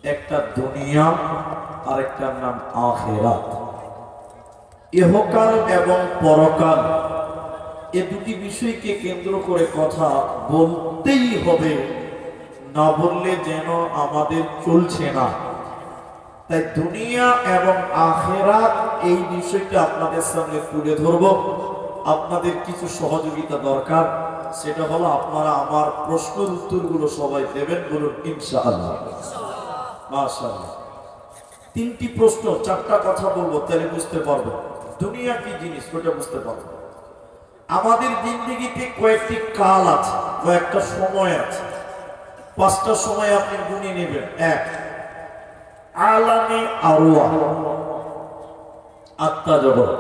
একটা দুনিয়া আর একটার নাম আখিরাত। ইহকাল এবং পরকাল এ দুটি বিষয়কে কেন্দ্র করে কথা বলতেই হবে, না বললে যেন আমাদের চলছে না। তাই দুনিয়া এবং আখিরাত এই বিষয়টা আপনাদের সামনে তুলে ধরব। আপনাদের কিছু সহযোগিতা দরকার, সেটা হলো আপনারা আমার প্রশ্নের উত্তরগুলো সবাই দেবেন, বলুন ইনশাআল্লাহ। মাশাআল্লাহ। তিনটি প্রশ্ন, চারটা কথা বলবো, তাহলে বুঝতে পারবো দুনিয়া কি জিনিস, ওটা বুঝতে পারবো। আমাদের জিন্দেগিতে কয়েকটি কাল আছে, কয়েকটা সময় আছে। পাঁচটা সময় আপনি গুনে নেবেন। এক, আলামে আরওয়াহ, আত্মা জগৎ।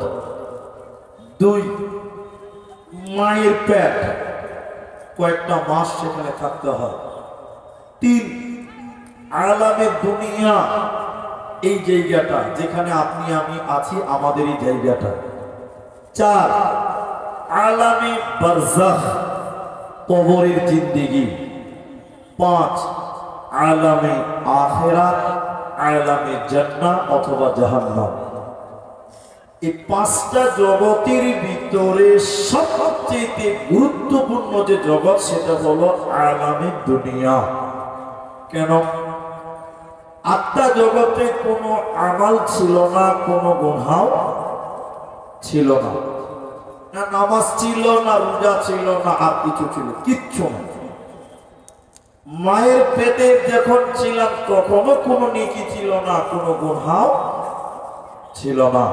দুই, মায়ের পেট, কয়েকটা মাস সেখানে থাকতে হয়। তিন, আলামে দুনিয়া, এই জায়গাটা যেখানে আপনি আমি আছি, আমাদের এই জায়গাটা। চার, আলামে বারজাখ, কবরের জিন্দেগি। পাঁচ, আলামে আখিরাত, আলামে জান্নাত অথবা জাহান্নাম। এই পাঁচটা জগতের ভিতরে সবচেয়ে গুরুত্বপূর্ণ যে জগৎ, সেটা হলো আলামে দুনিয়া। কেন? আত্মা জগতে কোনো আমাল ছিল না, কোনো গুনাহ ছিল না, না নামাজ ছিল না, রোজা ছিল না, আর কিছু ছিল, কিচ্ছু না। মায়ের পেটে যখন ছিলাম তখনও কোনো নেকি ছিল না, কোনো গুনাহ ছিল না।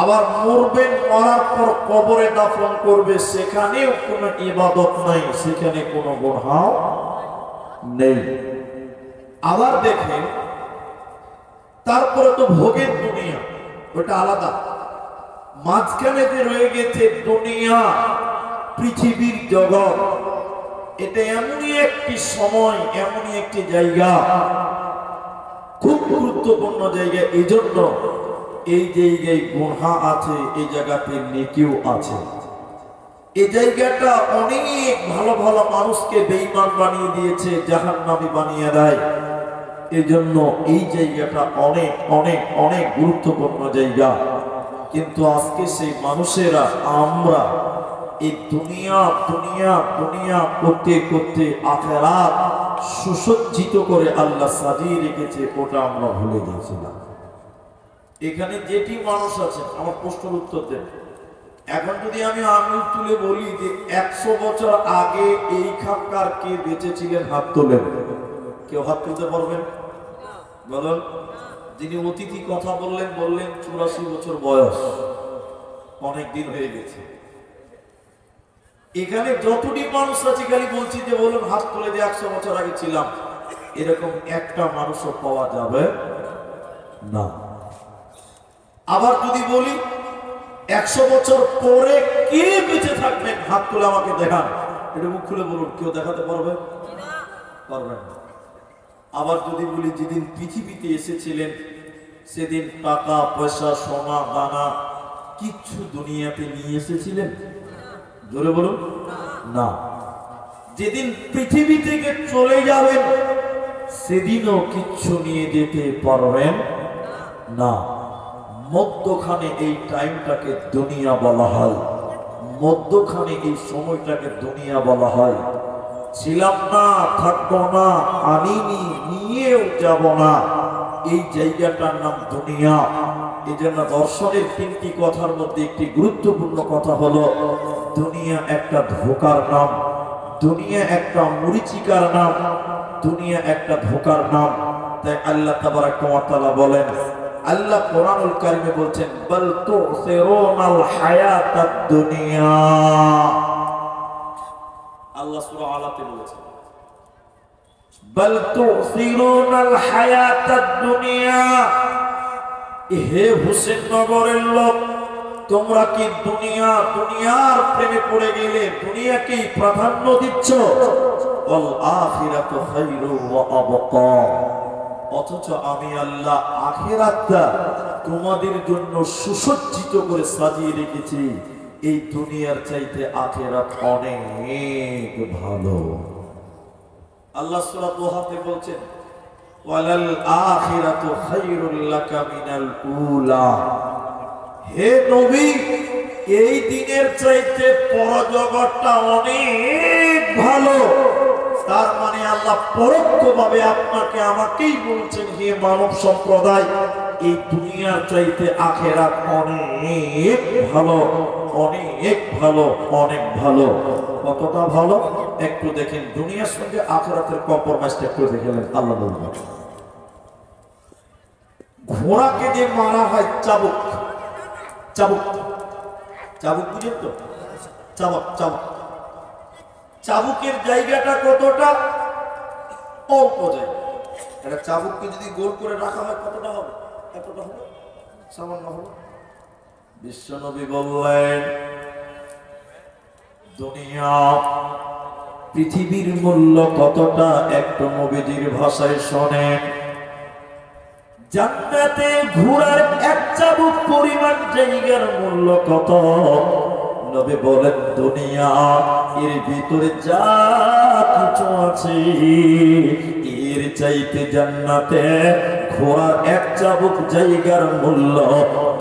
আবার মরবেন, মরার পর কবরে দাফন করবে, সেখানেও কোনো ইবাদত নাই, সেখানে কোনো গুনাহ নেই। আবার দেখেন, তারপরে তো ভোগের দুনিয়া, ওটা আলাদা। মাঝখানে যে রয়ে গেছে দুনিয়া, পৃথিবীর জগৎ, এটা এমনই একটি সময়, এমনই একটি জায়গা, খুব গুরুত্বপূর্ণ জায়গা। এই জন্য এই জায়গায় গুনাহ আছে, এই জায়গাতে নেকিও আছে। এই জায়গাটা অনেক ভালো ভালো মানুষকে বেঈমান বানিয়ে দিয়েছে, জাহান্নামী বানিয়ে দেয়। এই জন্য এই জায়গাটা অনেক অনেক অনেক গুরুত্বপূর্ণ জায়গা। কিন্তু আজকে সেই মানুষেরা, আমরা এই দুনিয়া দুনিয়া দুনিয়া করতে করতে আখিরাত সুসজ্জিত করে আল্লাহ সাজিয়ে রেখেছে, ওটা আমরা ভুলে গেছিলাম। এখানে যেটি মানুষ আছে, আমার প্রশ্নের উত্তর দেন। এখন যদি আমি আঙুল তুলে বলি যে 100 বছর আগে এইখানকার কে বেঁচে ছিলেন, হাত তোলেন। কেউ হাত তুলতে পারবেন? বলুন। যিনি অতিথি কথা বললেন 84 বছর বয়স, অনেক দিন হয়ে গেছে। এখানে যতটি মানুষ আছে, খালি বলছি যে বলুন হাত তুলে যে 100 বছর আগে ছিলাম, এরকম একটা মানুষও পাওয়া যাবে না। আবার যদি বলি 100 বছর পরে কে বেঁচে থাকবেন, হাত তুলে আমাকে দেখান, এটা মুখ খুলে বলুন, কেউ দেখাতে পারবে? পারবেন না। আবার যদি বলি যেদিন পৃথিবীতে এসেছিলেন, সেদিন টাকা পয়সা সোনা দানা কিচ্ছু দুনিয়াতে নিয়ে এসেছিলেন? জোরে বলুন না। যেদিন পৃথিবী থেকে চলে যাবেন, সেদিনও কিচ্ছু নিয়ে যেতে পারবেন না। মধ্যখানে এই টাইমটাকে দুনিয়া বলা হয়, মধ্যখানে এই সময়টাকে দুনিয়া বলা হয়। ছিলাম না, থাকবো না, আনিনি, নিয়েও যাব না, এই জায়গাটার নাম দুনিয়া। এই জন্য দর্শনের তিনটি কথার মধ্যে একটি গুরুত্বপূর্ণ কথা হলো, দুনিয়া একটা ধোকার নাম, দুনিয়া একটা মরিচিকার নাম, দুনিয়া একটা ধোকার নাম। তাই আল্লাহ তাবারাক ওয়া তাআলা বলেন, আল্লাহ কোরআনুল কারীমে বলছেন, বাল তুসিরুনাল হায়াতাদ দুনিয়া। আল্লাহ সূরা আলাতে বলেছেন, বাল তুসিরুনাল হায়াতাদ দুনিয়া। হে হোসেন নগরের লোক, তোমরা কি দুনিয়ার প্রেমে পড়ে গেলে, দুনিয়াকেই প্রাধান্য দিচ্ছ? ওয়াল আখিরাতু খায়রু ওয়া আবকা। অথচ আমি আল্লাহ আখিরাতটা তোমাদের জন্য সুসজ্জিত করে সাজিয়ে রেখেছি। এই দুনিয়ার চাইতে আখিরাত অনেক ভালো। আল্লাহ সূরা দোহাতে বলছেন, ওয়ালাল আখিরাতু খায়রুল লাকা মিনাল উলা। হে নবী, এই দিনের চাইতে পরজগৎটা অনেক ভালো। তার মানে আল্লাহ পরোক্ষভাবে আপনাকে আমাকেই বলছেন, হে মানব সম্প্রদায়, এই দুনিয়ার চাইতে আখিরাত অনেক ভালো, অনেক ভালো, অনেক ভালো। কতটা ভালো একটু দেখেন, দুনিয়ার সঙ্গে আখিরাতের কম্প্রোমাইজটা একটু দেখেন। আল্লাহ বলবেন, ঘোড়াকে যে মারা হয় চাবুক, চাবুক, চাবুক বুঝেন তো? চাবুক, চাবুক, চাবুকের জায়গাটা কতটা? অল্প জায়গা। একটা চাবুককে যদি গোল করে রাখা হয় কতটা হবে? এতটা হবে, সামান্য হবে। বিশ্বনবী বললেন, দুনিয়া পৃথিবীর মূল্য কতটা একটু নবীজির ভাষায় শোনেন। জান্নাতে ঘোড়ার এক চাবুক পরিমাণ জায়গার মূল্য কত? নবী বলেন, দুনিয়া এর ভিতরে যা কিছু আছে এর চাইতে জান্নাতে ঘোড়ার এক চাবুক জায়গার মূল্য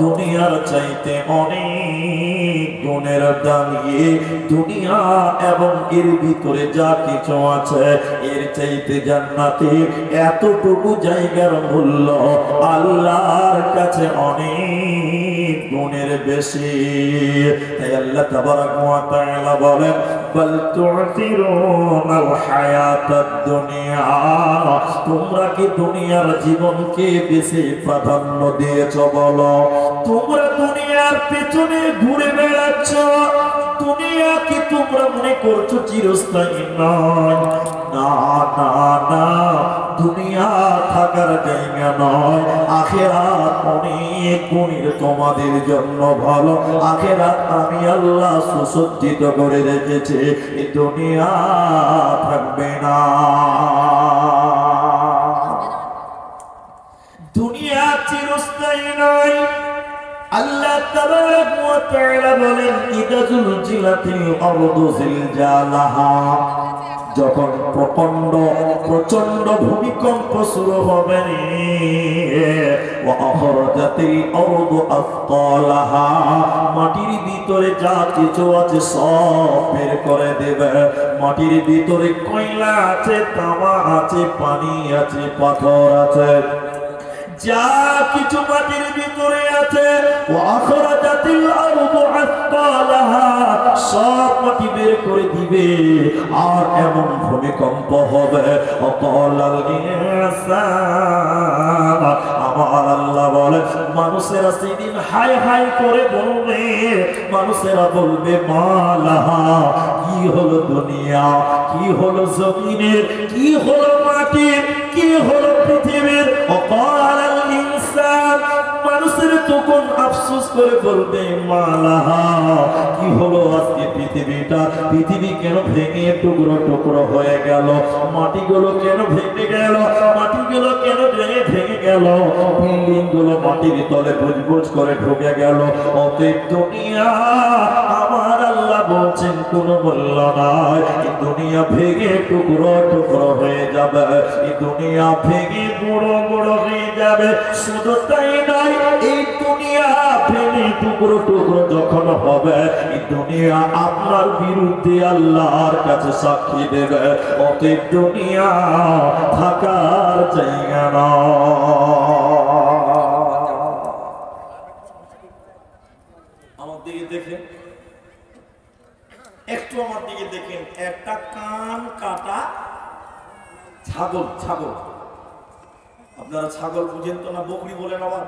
দুনিয়ার চাইতে অনেক গুণের দামি। দুনিয়া এবং এর ভিতরে যা কিছু আছে এর চাইতে জান্নাতে এতটুকু জায়গার মূল্য আল্লাহর কাছে অনেক গুণের বেশি। তাই আল্লাহ তাবারাক ওয়া তাআলা বলেন, বাল তু'থিরুনাল হায়াতাদ দুনিয়া, তোমরা কি দুনিয়ার জীবনকে বেশি প্রাধান্য দিয়েছো বলো? তোমরা দুনিয়ার পেছনে ঘুরে বেড়াচ্ছ, দুনিয়া কি তোমরা মনে করছো চিরস্থায়ী নয়? না না না, দুনিয়া থাকার জায়গা নয়। আখিরাত অনেক গুণের তোমাদের জন্য ভালো। আখিরাত আমি আল্লাহ সুসজ্জিত করে রেখেছি, এই দুনিয়া থাকবে না। দুনিয়া চিরস্থায়ী নয়। আল্লাহ তাবারাক ওয়া তাআলা বলেন, ইদা জুলজিলাতিল আরদু জিলজালাহা, যখন প্রচন্ড ভূমিকম্প শুরু হবে, ওয়া আখরাজাতিল আরদু আফকালাহা, মাটির ভিতরে যা কিছু আছে সব বের করে দেবে। মাটির ভিতরে কয়লা আছে, তামা আছে, পানি আছে, পাথর আছে, যা কিছু মাটির ভিতরে আছে, সব মাটি বের করে দিবে। আর এমন ভূমিকম্প হবে, আমার আল্লাহ বলে, মানুষেরা সেদিন হাই হাই করে বলবে, মানুষেরা বলবে, মালাহা, কি হলো দুনিয়া, কি হলো জমিনের, কি হলো মাটির, কি হলো পৃথিবীর? মানুষের তখন আফসোস করে বলবে, মালাহা, কি হলো আজকে পৃথিবীটা? পৃথিবী কেন ভেঙে টুকরো টুকরো হয়ে গেল? মাটিগুলো কেন ভেঙে গেল? মাটিগুলো কেন ভেঙে গেল? বিল্ডিং গুলো মাটির তলে বুজবুজ করে ঢুকে গেল। অতএব দুনিয়া, আমার আল্লাহ বলছেন, কোন মূল্য নাই। এই দুনিয়া ভেঙে টুকরো টুকরো হয়ে যাবে, এই দুনিয়া ভেঙে গুঁড়ো গুঁড়ো হয়ে যাবে। শুধু তাই নয়, এই দুনিয়া ভেঙে টুকরো টুকরো যখন হবে, এই দুনিয়া আপনার বিরুদ্ধে আল্লাহর কাছে সাক্ষী দেবে। অতএব দুনিয়া থাকার জায়গা না। আমার দিকে দেখেন, একটু আমার দিকে দেখেন, একটা কান কাটা ছাগল। ছাগল, আপনারা ছাগল বুঝেন তো না? বকরি বলেন, আবার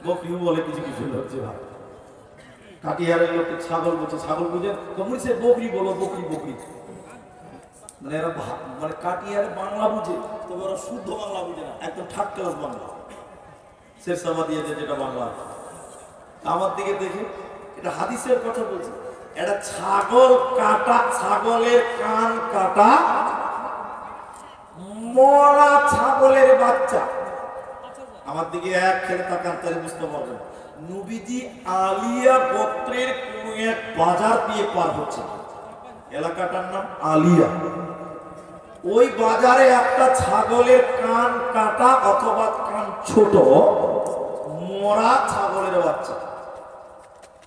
বকরি বলে কিছু কিছু হচ্ছে। কাটিহারের লোকে ছাগল বলছে, ছাগল বুঝেন তো? বলছে বকরি বলো, বকরি বকরি। মানে এরা মানে কাটিহারে বাংলা বুঝে, তবে ওরা শুদ্ধ বাংলা বুঝে না, একদম থার্ড ক্লাস বাংলা, শেরশাবা দিয়েছে যেটা বাংলা। আমার দিকে দেখে, এটা হাদিসের কথা বলছে। এটা ছাগল কাটা, ছাগলের কান কাটা, মরা ছাগলের বাচ্চা। আমার দিকে এক খেলে তাকান, তাহলে বুঝতে পারবেন। নবীজি আলিয়া গোত্রের কোন এক বাজার দিয়ে পার হচ্ছে, এলাকাটার নাম আলিয়া। ওই বাজারে একটা ছাগলের কান কাটা অথবা কান ছোট মরা ছাগলের বাচ্চা,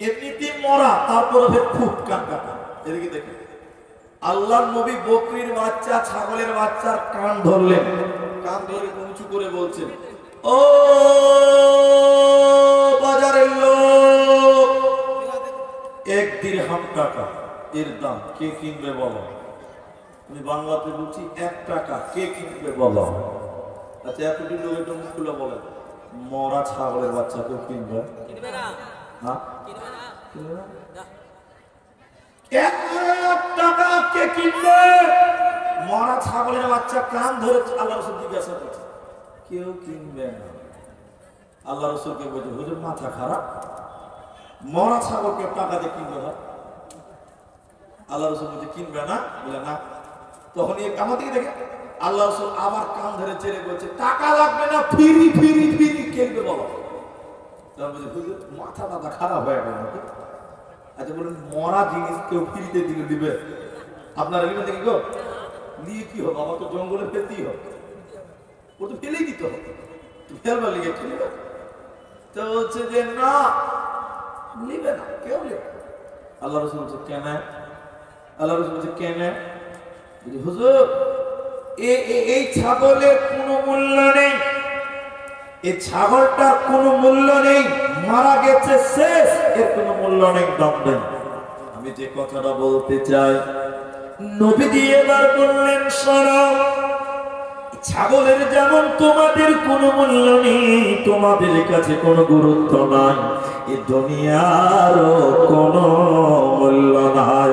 এমনিতে মরা, তারপরে খুব কান কাটা। এদিকে দেখেন, আল্লাহর নবী বকরির বাচ্চা ছাগলের বাচ্চার কান ধরলেন, কান ধরে উঁচু করে বলছেন, ও বাজারের লোক, 1 দিরহাম টাকা এর দাম, কে কিনবে বলো? আমি বাংলাতে বলছি 1 টাকা, কে কিনবে বলো? আচ্ছা এতটি লোক একটু মুখ খুলে বলেন, মরা ছাগলের বাচ্চা কেউ কিনবে? হ্যাঁ, 1 টাকা কে কিনবে? মরা ছাগলের বাচ্চা কান ধরে আল্লাহ রাসূল জিজ্ঞাসা করছে, কেউ কিনবে না। আল্লাহ রাসূলকে বলছে, হুজুর মাথা খারাপ, মরা ছাগলকে টাকা দিয়ে কিনবে না? আল্লাহ রাসূল বলছে কিনবে না, বলে না। তখন আমার দিকে দেখে আল্লাহ রাসূল আবার কান ধরে চেড়ে বলছে, টাকা লাগবে না, ফিরি ফিরি ফিরি কিনবে বলো। তখন বলছে, হুজুর মাথা টাথা খারাপ হয়ে গেল নাকি? আচ্ছা বলুন, মরা জিনিস কেউ ফিরিতে দিলে দিবে? আপনারা নেবেন দেখি গো, নিয়ে কি হবে? আমার তো জঙ্গলে ফেলতেই হবে, ও তো ফেলেই দিতে হবে, ফেলবার লিগে ফেলবে। তো হচ্ছে যে না, নিবে না, কেউ নেবে। আল্লাহ রাসূল বলছে কেন? আল্লাহ রাসূল বলছে কেন? হুজুর এই ছাগলের কোনো মূল্য নেই, এই ছাগলটার কোনো মূল্য নেই, মারা গেছে শেষ, এর কোনো মূল্য নেই, দাম নেই। আমি যে কথাটা বলতে চাই, নবীজি এবার বললেন, শোনো, ছাগলের যেমন তোমাদের কোনো মূল্য নেই, তোমাদের কাছে কোনো গুরুত্ব নাই, এই দুনিয়ারও কোনো মূল্য নাই।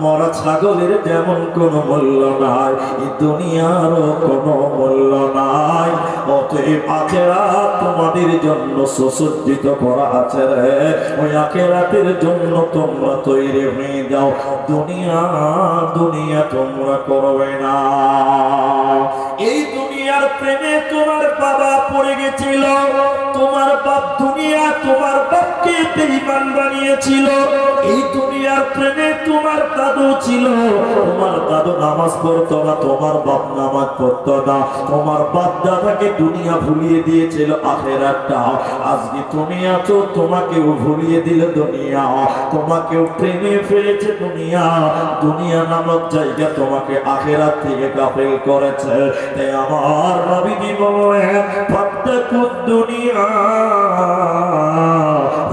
মরা ছাগলের যেমন কোনো মূল্য নাই, এই দুনিয়ারও কোনো মূল্য নাই। অতএব আখিরাত তোমাদের জন্য সুসজ্জিত করা আছে রে, ওই আখিরাতের জন্য তোমরা তৈরি হয়ে যাও। দুনিয়া তোমরা করবে না। এই দুনিয়ার প্রেমে তোমার বাবা পড়ে গেছিল, তোমার বাপ দুনিয়া তোমার বাপকে বেঈমান বানিয়েছিল। এই দুনিয়ার প্রেমে তোমার দাদু ছিল, তোমার দাদু নামাজ পড়তো না, তোমার বাপ নামাজ পড়তো না, তোমার বাপ দাদাকে দুনিয়া ভুলিয়ে দিয়েছিল আখিরাতটা। আজকে তুমি আছো, তোমাকেও ভুলিয়ে দিল দুনিয়া, তোমাকেও প্রেমে ফেলেছে দুনিয়া। দুনিয়া নামক জায়গা তোমাকে আখিরাত থেকে গাফিল করেছে। তাই আমার নবী বলেন, ফাত্তাকুদ দুনিয়া,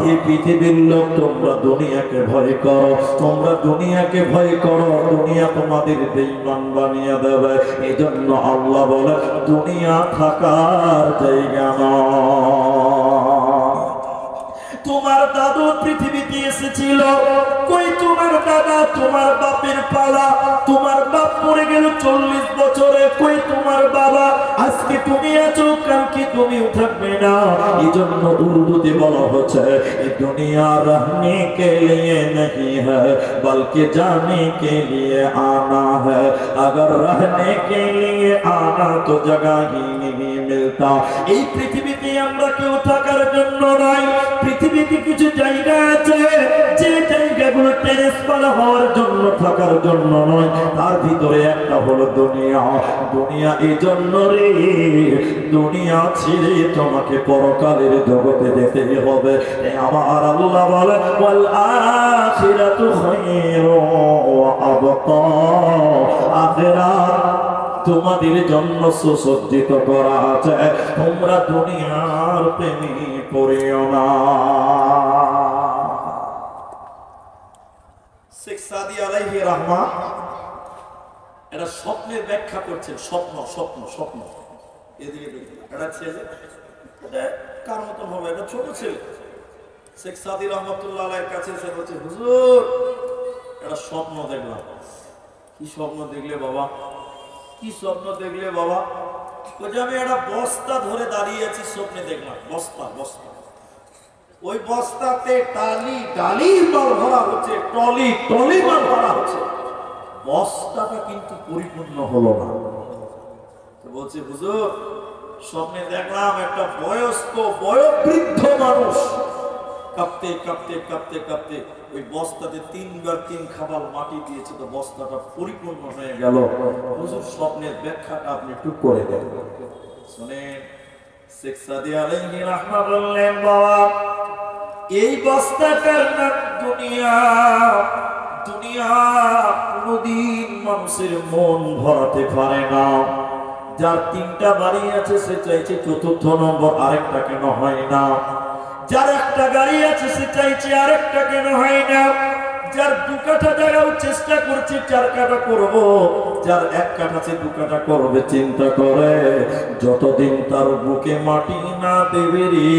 এই পৃথিবীর লোক তোমরা দুনিয়াকে ভয় করো, তোমরা দুনিয়াকে ভয় করো, দুনিয়া তোমাদের বেঈমান বানিয়ে দেবে। এজন্য আল্লাহ বলে দুনিয়া থাকার জায়গা নয়। তোমার দাদু পৃথিবীতে এসেছিল, কই তোমার দাদা? তোমার বাপের পালা, তোমার বাপ মরে গেল 40 বছরে, কই তোমার বাবা? আজকে তুমি আছো, কালকে তুমিও থাকবে না। এই জন্য উর্দুতে বলা হচ্ছে, এই দুনিয়া रहने के लिए नहीं है बल्कि जाने के लिए आना है, अगर रहने के लिए आना तो जगह ही नहीं मिलता। এই পৃথিবীতে আমরা কেউ থাকার জন্য নয়, পৃথিবীতে কিছু জায়গা আছে যে জায়গাগুলো ট্রান্সফার হওয়ার জন্য, থাকার জন্য নয়। তার ভিতরে একটা হলো দুনিয়া। দুনিয়া এই জন্য রে, দুনিয়া ছেড়ে তোমাকে পরকালের জগতে যেতে হবে। আমার আল্লাহ বলে, ওয়াল আখিরাতু খায়রু ওয়া আবকা, আখিরাত তোমাদের জন্য সুসজ্জিত করা আছে, তোমরা দুনিয়ার প্রেমে পড়িও না। শেখ সাদি আলাইহি রাহমা এটা স্বপ্নের ব্যাখ্যা করছেন। স্বপ্ন স্বপ্ন স্বপ্ন এদিকে একটা ছেলে, এটা কার মতন হবে, এটা ছোট ছেলে। শেখ সাদি রহমতুল্লাহ আলাইহির কাছে এসে বলছে, হুজুর একটা স্বপ্ন দেখলাম। কি স্বপ্ন দেখলে বাবা? কি স্বপ্ন দেখলে বাবা? বলছে আমি একটা বস্তা ধরে দাঁড়িয়ে আছি, স্বপ্নে দেখলাম বস্তা বস্তা, ওই বস্তাতে ডালি ডালি মাল ভরা হচ্ছে, টলি টলি মাল ভরা হচ্ছে, বস্তাটা কিন্তু পরিপূর্ণ হলো না। বলছে হুজুর স্বপ্নে দেখলাম একটা বয়স্ক বয়োবৃদ্ধ মানুষ কাঁপতে কাঁপতে কাঁপতে কাঁপতে ওই বস্তাতে 3 বার 3 খাবাল মাটি দিয়েছে, তো বস্তাটা পরিপূর্ণ হয়ে গেল। হুজুর স্বপ্নের ব্যাখ্যাটা আপনি একটু করে দেন শুনেন। শেখ সাদি আলাইহি রাহমাতুল্লাহ বললেন, বাবা এই বস্তাটার নাম দুনিয়া। দুনিয়া কোনদিন মানুষের মন ভরাতে পারে না। যার 3টা বাড়ি আছে সে চাইছে 4র্থ নম্বর আরেকটা কেন হয় না। যার একটা গাড়ি আছে সে চাইছে আরেকটা কেন হয় না। যার 2 কাঠা জায়গাও চেষ্টা করছে 4 কাঠা করব। যার 1 কাঠা আছে 2 কাঠা করবে চিন্তা করে। যতদিন তার বুকে মাটি না দেবে রে,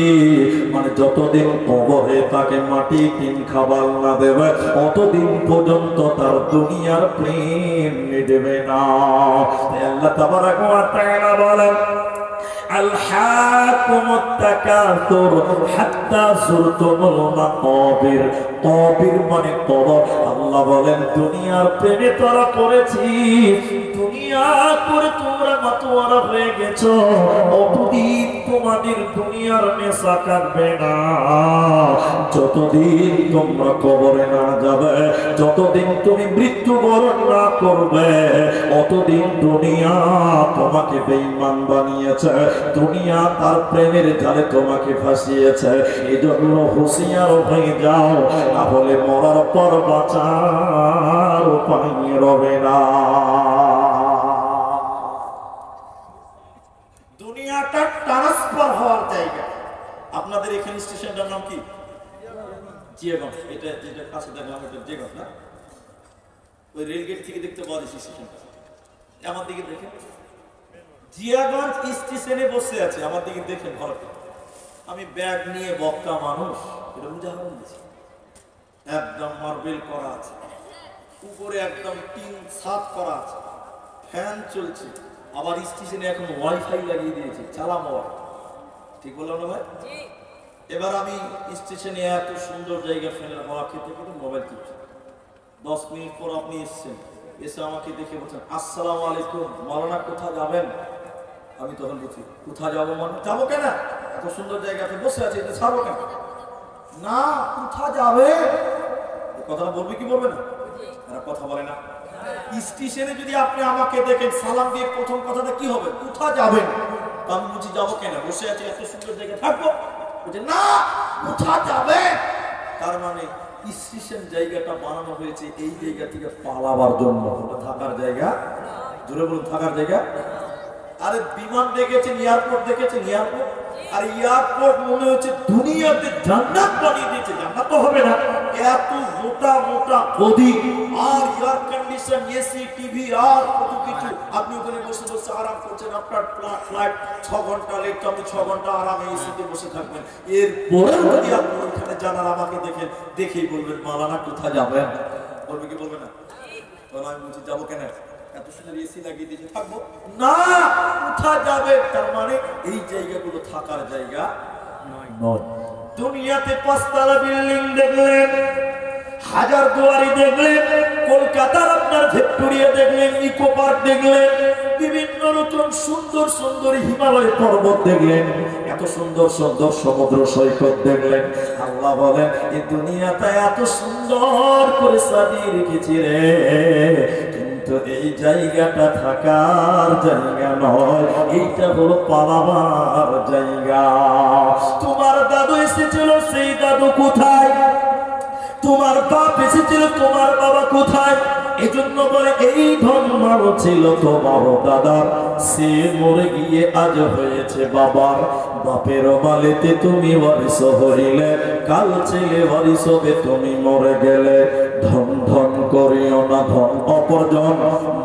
মানে যতদিন কবরে তাকে মাটি 3 খাবার না দেবে, অতদিন পর্যন্ত তার দুনিয়ার প্রেম মিটবে না। আল্লাহ তাবারাক ওয়া তাআলা বলেন, আলহাকুমুত তাকাসুর হাত্তা যুরতুমুল মাকাবির। কবির মানে কবর। আল্লাহ বলেন দুনিয়ার প্রেমে তোরা পড়েছি, দুনিয়া করে তোমরা মাতোয়ারা হয়ে গেছো, অতদিন তোমাদের দুনিয়ার নেশা কাটবে না। যতদিন তোমরা কবরে না যাবে, যতদিন তুমি মৃত্যুবরণ না করবে, অতদিন দুনিয়া তোমাকে বেঈমান বানিয়েছে, দুনিয়া তার প্রেমের জালে তোমাকে ফাঁসিয়েছে। এজন্য হুঁশিয়ার হয়ে যাও, না হলে মরার পর বাঁচার উপায় রবে না। দুনিয়াটা ট্রান্সফার হওয়ার জায়গা। আপনাদের এখানে স্টেশনটার নাম কি? জিয়াগঞ্জ। এটা যেটা কাছে দেখলাম এটা জিয়াগঞ্জ না? ওই রেলগেট থেকে দেখতে পাওয়া যাচ্ছে স্টেশনটা। আমার দিকে দেখেন, জিয়াগঞ্জ স্টেশনে বসে আছে। আমার দিকে দেখেন ভালো। আমি ব্যাগ নিয়ে বক্তা মানুষ, এটা উদাহরণ দিচ্ছি। একদম মার্বেল করা আছে, উপরে একদম টিন ছাদ করা আছে, ফ্যান চলছে, আবার স্টেশনে এখন ওয়াইফাই লাগিয়ে দিয়েছে, চালানো। ঠিক বললাম না ভাই? এবার আমি স্টেশনে এত সুন্দর জায়গা ফ্যানের হাওয়া খেতে খেতে মোবাইল টিপছি। 10 মিনিট পর আপনি এসছেন, এসে আমাকে দেখে বলছেন আসসালামু আলাইকুম মাওলানা কোথায় যাবেন? আমি তখন বলছি কোথায় যাবো মানে? যাবো কেন? এত সুন্দর জায়গাতে বসে আছে, এটা ছাড়বো কেন? না কোথায় যাবে? কথা বলবে কি বলবে না? এরা কথা বলে না। স্টেশনে যদি আপনি আমাকে দেখেন সালাম দিয়ে প্রথম কথাটা কি হবে? কোথায় যাবেন? আমি বুঝি যাবো কেন, বসে আছে এত সুন্দর জায়গায় থাকবো। বলছে না কোথায় যাবে, তার মানে স্টেশন জায়গাটা বানানো হয়েছে এই জায়গা থেকে পালাবার জন্য, থাকার জায়গা। জোরে বলুন থাকার জায়গা। আরে বিমান দেখেছেন, এয়ারপোর্ট দেখেছেন, এয়ারপোর্ট আর এয়ারপোর্ট মনে হচ্ছে দুনিয়াতে জান্নাত বানিয়ে দিয়েছে। জান্নাত তো হবে না, এত মোটা মোটা গদি আর এয়ার কন্ডিশন, এসি, টিভি আর কত কিছু। আপনি ওখানে বসে বসে আরাম করছেন। আপনার ফ্লাইট 6 ঘন্টা লেট, আপনি 6 ঘন্টা আরামে এসিতে বসে থাকবেন। এরপরে যদি আপনি ওখানে জানার আমাকে দেখেন, দেখেই বলবেন মাওলানা কোথায় যাবেন? বলবে কি বলবে না? তখন আমি বলছি যাবো কেন, এত সুন্দর এসি লাগিয়ে দিয়েছে, থাকবো না। কোথায় যাবে? তার মানে এই জায়গাগুলো থাকার জায়গা নয়। দুনিয়াতে 5 তলা বিল্ডিং দেখলেন, হাজার দুয়ারি দেখলেন, কলকাতার আপনার ভিক্টোরিয়া দেখলেন, ইকো পার্ক দেখলেন, বিভিন্ন রকম সুন্দর সুন্দর হিমালয় পর্বত দেখলেন, এত সুন্দর সুন্দর সমুদ্র সৈকত দেখলেন। আল্লাহ বলেন এই দুনিয়াটা এত সুন্দর করে সাজিয়ে রেখেছি রে, কিন্তু এই জায়গাটা থাকার জায়গা নয়, এইটা হলো পালাবার জায়গা। তোমার দাদু এসেছিল, সেই দাদু কোথায়? তোমার বাপ এসেছিল, তোমার বাবা কোথায়? এজন্য বলে এই ধর্ম ছিল তোমার দাদার, সে মরে গিয়ে আজ হয়েছে বাবার। বাপের মালেতে তুমি ওয়ারিস হইলে, কাল ছেলে ওয়ারিস হবে তুমি মরে গেলে। ধন ধন করিও না ধন অপরজন,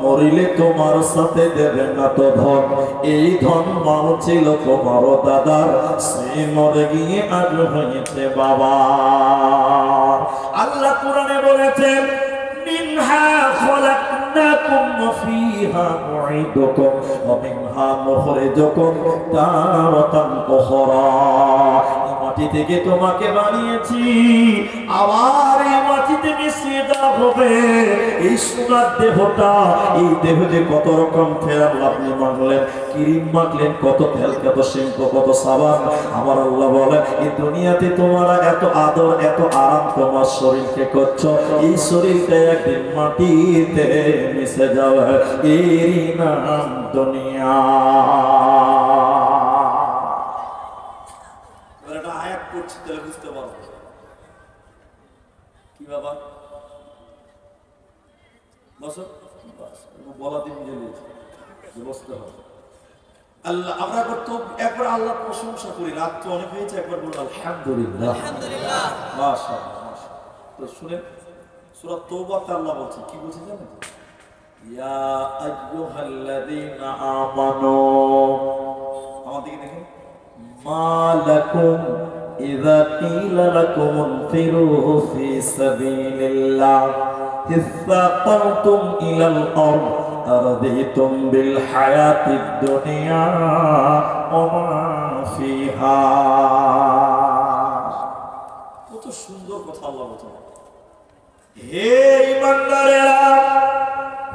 মরিলে তোমার সাথে দেবে না তো ধন। এই ধন মাল ছিল তোমার দাদার, সে মরে গিয়ে আজ হয়েছে বাবা। আল্লাহ কোরআনে বলেছেন মিনহা খলাকনাকুম ওয়া ফিহা নুঈদুকুম ওয়া মিনহা নুখরিজুকুম তারাতান উখরা। এই মাটি থেকে তোমাকে বানিয়েছি, আবার এই মাটিতে মিশিয়ে দেওয়া হবে এই সোনার দেহটা, এই দেহ যে কত রকম ফেরাল আপনি মাখলেন, ক্রিম মাখলেন, কত তেল, কত শ্যাম্পু, কত সাবান। আমার আল্লাহ বলে এই দুনিয়াতে তোমরা এত আদর এত আরাম তোমার শরীরকে করছো, এই শরীরটা একদিন মাটিতে মিশে যাবে, এরই নাম দুনিয়া। একটা আয়াত পড়ছি তাহলে বুঝতে পারবো কি বাবা বসো, বলা দিন বসতে হবে। আল্লাহ আমরা তো একবার আল্লাহ প্রশংসা করি, রাত তো অনেক হয়েছে, একবার বলুন আলহামদুলিল্লাহ। মাশাআল্লাহ মাশাআল্লাহ। তো শুনেন সূরা তওবাতে আল্লাহ বলছে, কি বলছে জানেন? ইয়া আইয়ুহাল্লাযীনা আমানু, আমাদেরকে দেখেন, মালাকুম ইযা কিলা লাকুম ইনফিরু ফি সাবিলিল্লাহ ইসতাকালতুম ইলাল আরদ আরদিতুম বিল হায়াতিদ দুনিয়া ওয়া মা ফিহা। কত সুন্দর কথা আল্লাহ বলেন। হে ঈমানদারেরা,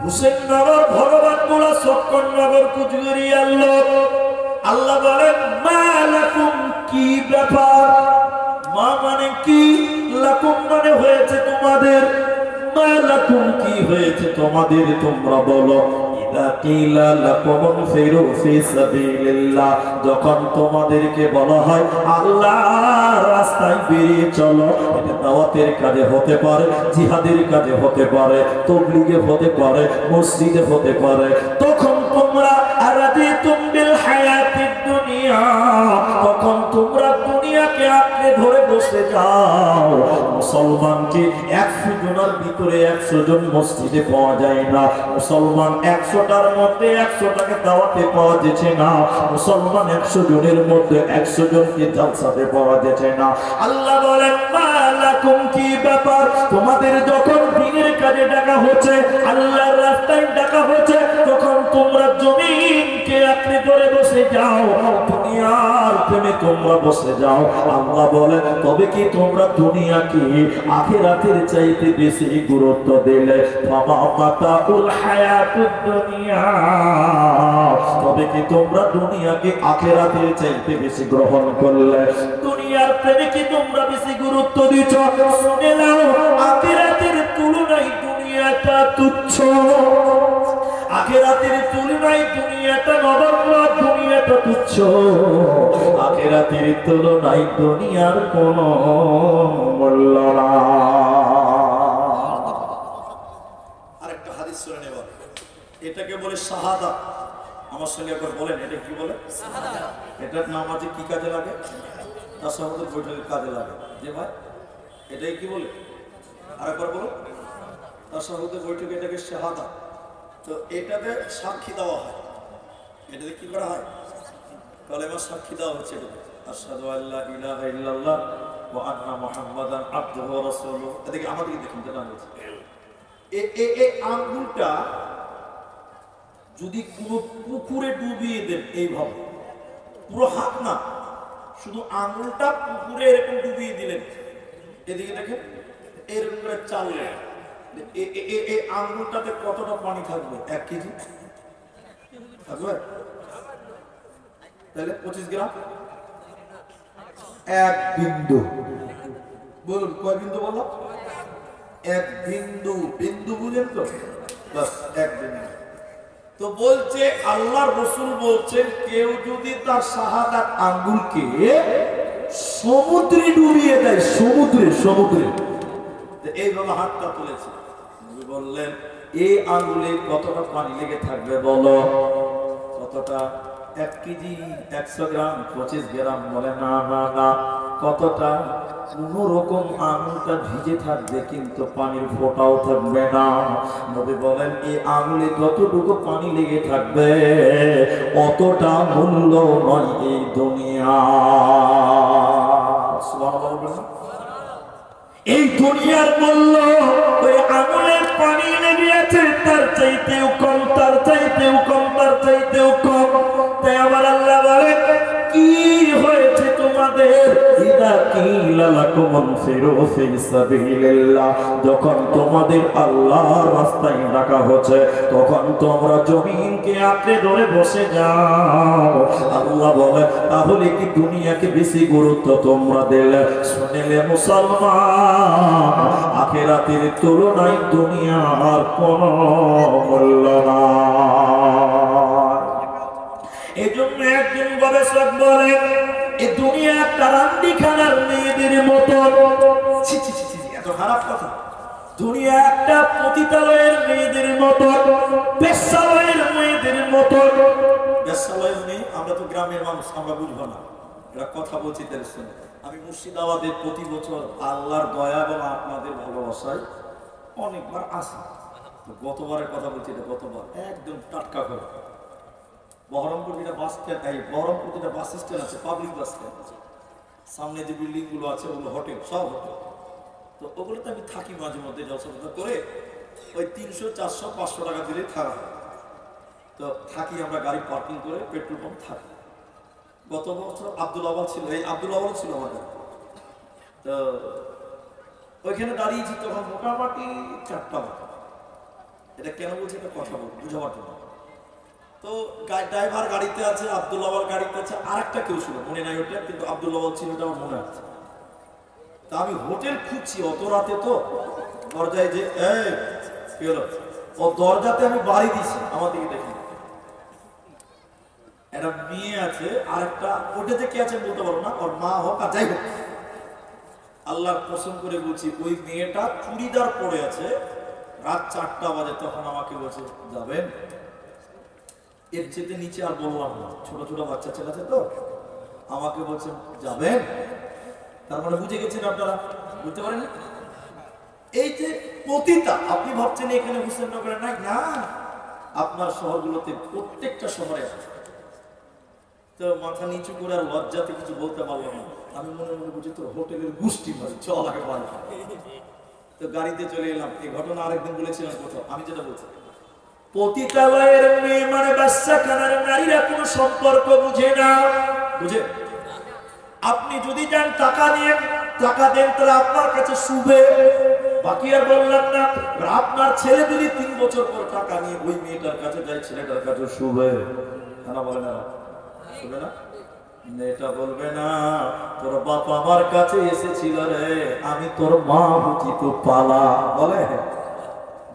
হুসেননগর, ভগবানগোলা, শক্করনগর, কুচবিহার লোক, আল্লাহ বলেন মালাকুম, কি ব্যাপার? মা মানে কি, লাকুম মানে হয়েছে তোমাদের। মালাকুম কি হয়েছে তোমাদের, তোমরা বলো। ইযা কিলা লাকুম ইনফিরু ফি সাবিলিল্লাহ, যখন তোমাদেরকে বলা হয় আল্লাহর রাস্তায় বেরিয়ে চলো, এটা দাওয়াতের কাজে হতে পারে, জিহাদের কাজে হতে পারে, তাবলীগে হতে পারে, মসজিদে হতে পারে, তখন তোমরা আরাদিতুম বিল হায়াতিদ দুনিয়া, তখন তোমরা দুনিয়াকে আঁকড়ে ধরে বসে যাও। মুসলমানকে 100 জনের ভিতরে 100 জন মসজিদে পাওয়া যায় না, মুসলমান 100টার মধ্যে 100টাকে দাওয়াতে পাওয়া যাচ্ছে না, মুসলমান 100 জনের মধ্যে 100 জনকে জালসাতে পাওয়া যাচ্ছে না। আল্লাহ বলেন মালাকুম, কি ব্যাপার তোমাদের, যখন দ্বীনের কাজে ডাকা হচ্ছে, আল্লাহর রাস্তায় ডাকা হচ্ছে, তখন তোমরা জমিনকে আঁকড়ে ধরে বসে যাও, দুনিয়ার প্রেমে তোমরা বসে যাও। আল্লাহ বলেন তবে কি তোমরা দুনিয়াকে আখিরাতের চাইতে বেশি গুরুত্ব দিলে? ফামা মাতাউল হায়াতুদ দুনিয়া, তবে কি তোমরা দুনিয়াকে আখিরাতের চাইতে বেশি গ্রহণ করলে? দুনিয়ার প্রেমে কি তোমরা বেশি গুরুত্ব দিচ্ছ? শুনে নাও, আখিরাতের তুলনায় দুনিয়াটা তুচ্ছ, আখিরাতের তুলনায় দুনিয়াটা নগণ্য, দুনিয়াটা তুচ্ছ, আখিরাতের তুলনায় দুনিয়ার কোনো মূল্য না। আরেকটা হাদিস শুনে নেব, এটাকে বলে শাহাদাত। আমার সঙ্গে একবার বলেন, এটা কি বলে? শাহাদাত। এটার নামাজে কি কাজে লাগে? তাশাহুদের বৈঠকে কাজে লাগে। যে ভাই এটাই কি বলে? আরেকবার বলো। তাশাহুদের বৈঠকে এটাকে শাহাদাত। তো এটাতে সাক্ষী দেওয়া হয়, এটাতে কি করা হয়? কালেমা সাক্ষী দেওয়া হচ্ছে এটাতে, আশহাদু আল্লা ইলাহা ইল্লাল্লাহ ওয়া আন্না মুহাম্মাদান আবদুহু ওয়া রাসূলুহু। এদিকে আমাদেরকে দেখুন যেটা হচ্ছে, এই আঙ্গুলটা যদি পুরো পুকুরে ডুবিয়ে দেন, এইভাবে পুরো হাত না, শুধু আঙ্গুলটা পুকুরে এরকম ডুবিয়ে দিলেন, এদিকে দেখেন এরকম করে চাললেন, এই আঙ্গুলটাতে কতটা পানি থাকবে? 1 কেজি থাকবে? তাহলে 25 গ্রাম, 1 বিন্দু। বলুন কয় বিন্দু বললাম? 1 বিন্দু। বিন্দু বুঝেন তো? বাস 1 বিন্দু। তো বলছে আল্লাহর রাসূল বলছেন, কেউ যদি তার শাহাদাত আঙ্গুলকে সমুদ্রে ডুবিয়ে দেয়, সমুদ্রে এইভাবে হাতটা তুলেছে, বললেন এই আঙ্গুলে কতটা পানি লেগে থাকবে বলো? কতটা? 1 কেজি, 100 গ্রাম, 25 গ্রাম? বলে না না না, কতটা? কোন রকম আঙুলটা ভিজে থাকবে কিন্তু পানির ফোঁটাও থাকবে না। নবী বলেন এই আঙুলে যতটুকু পানি লেগে থাকবে অতটা মূল্য নয় এই দুনিয়া। সুবহানাল্লাহ। এই দুনিয়ার মূল্য ওই আঙুলের পানি লেগে আছে, তার চাইতেও কম, তার চাইতেও কম, তার চাইতেও কম। তাই আবার আল্লাহ বলেন কি হয়েছে তোমাদের? ইদা কিলা লাকুম আনফিরু ফি সাবিলিল্লাহ, যখন তোমাদের আল্লাহর রাস্তায় ডাকা হচ্ছে তখন তোমরা জমিনকে আঁকড়ে ধরে বসে যাও। আল্লাহ বলে তাহলে কি দুনিয়াকে বেশি গুরুত্ব তোমরা দিলে? শুনিলে মুসলমান, আখিরাতের তুলনায় দুনিয়ার কোনো মূল্য নাই। এজন্য একজন গবেষক বলে এই দুনিয়া একটা রান্দিখানার মেয়েদের মতো। এত খারাপ কথা। দুনিয়া একটা পতিতালয়ের মেয়েদের মতো, বেশ্যালয়ের মেয়েদের মতো। বেশ্যালয়ের মেয়ে, আমরা তো গ্রামের মানুষ, আমরা বুঝবো না, এরা কথা বলছি তাদের শুনে। আমি মুর্শিদাবাদে প্রতি বছর আল্লাহর দয়া এবং আপনাদের ভালোবাসায় অনেকবার আসি। তো গতবারের কথা বলছি, এটা গতবার একদম টাটকা করে বহরমপুর যেটা বাস স্ট্যান্ড, এই বহরমপুর যেটা বাস স্ট্যান্ড আছে, পাবলিক বাস স্ট্যান্ড আছে, সামনে যে বিল্ডিং গুলো আছে ওগুলো হোটেল, সব হোটেল। তো ওগুলোতে আমি থাকি মাঝে মধ্যে, জলসা করে ওই 300, 400, 500 টাকা দিলে থাকা হয়। তো থাকি আমরা, গাড়ি পার্কিং করে, পেট্রোল পাম্প থাকি। গত বছর আব্দুল আওয়াল ছিল, এই আব্দুল আওয়াল ছিল আমাদের। তো ওইখানে দাঁড়িয়েছি তখন মোটামুটি 4টা বাজে। এটা কেন বলছি, এটা কথা বলবো বুঝাবার জন্য। তো ড্রাইভার গাড়িতে আছে, আব্দুল আওয়াল গাড়িতে আছে, আর একটা কেউ ছিল মনে নাই ওটা, কিন্তু আব্দুল আওয়াল ছিল ওটা আমার মনে আছে। তা আমি হোটেল খুঁজছি অত রাতে, তো দরজায় যে কি হলো, ও দরজাতে আমি বাড়ি দিছি, আমার দিকে দেখি একটা মেয়ে আছে, আর একটা ওটাতে কে আছে বলতে পারবো না, ওর মা হোক আর যাই হোক, আল্লাহর কসম করে বলছি ওই মেয়েটা চুড়িদার পরে আছে, রাত 4টা বাজে। তখন আমাকে বলছে যাবেন? এর চেয়ে নিচে আর বললাম না, ছোট ছোট বাচ্চা ছেলে আছে তো, আমাকে বলছেন যাবেন। তার মানে বুঝে গেছেন আপনারা, বুঝতে পারেন? এই যে পতিতা, আপনি ভাবছেন এখানে হুসেননগরে নাই, না, আপনার শহরগুলোতে প্রত্যেকটা শহরে আছে। তো মাথা নিচু করে আর লজ্জাতে কিছু বলতে পারলাম না। আমি মনে মনে বুঝি তোর হোটেলের গোষ্ঠী ভাই, চল আগে বাড়ি। তো গাড়িতে চলে এলাম। এই ঘটনা আরেকদিন বলেছিলাম কোথাও, আমি যেটা বলছি, পতিতালয়ের মেয়ে মানে বাচ্চাখানার নারীরা কোনো সম্পর্ক বুঝে না, বুঝে? আপনি যদি যান টাকা দিয়ে, টাকা দেন তাহলে আপনার কাছে শুবে, বাকি আর বললাম না। আপনার ছেলে যদি 3 বছর পর টাকা নিয়ে ওই মেয়েটার কাছে যায়, ছেলেটার কাছে শুবে, কেন বলে না? শুবে না? মেয়েটা বলবে না তোর বাপ আমার কাছে এসেছিল রে, আমি তোর মা বুঝি তো পালা, বলে?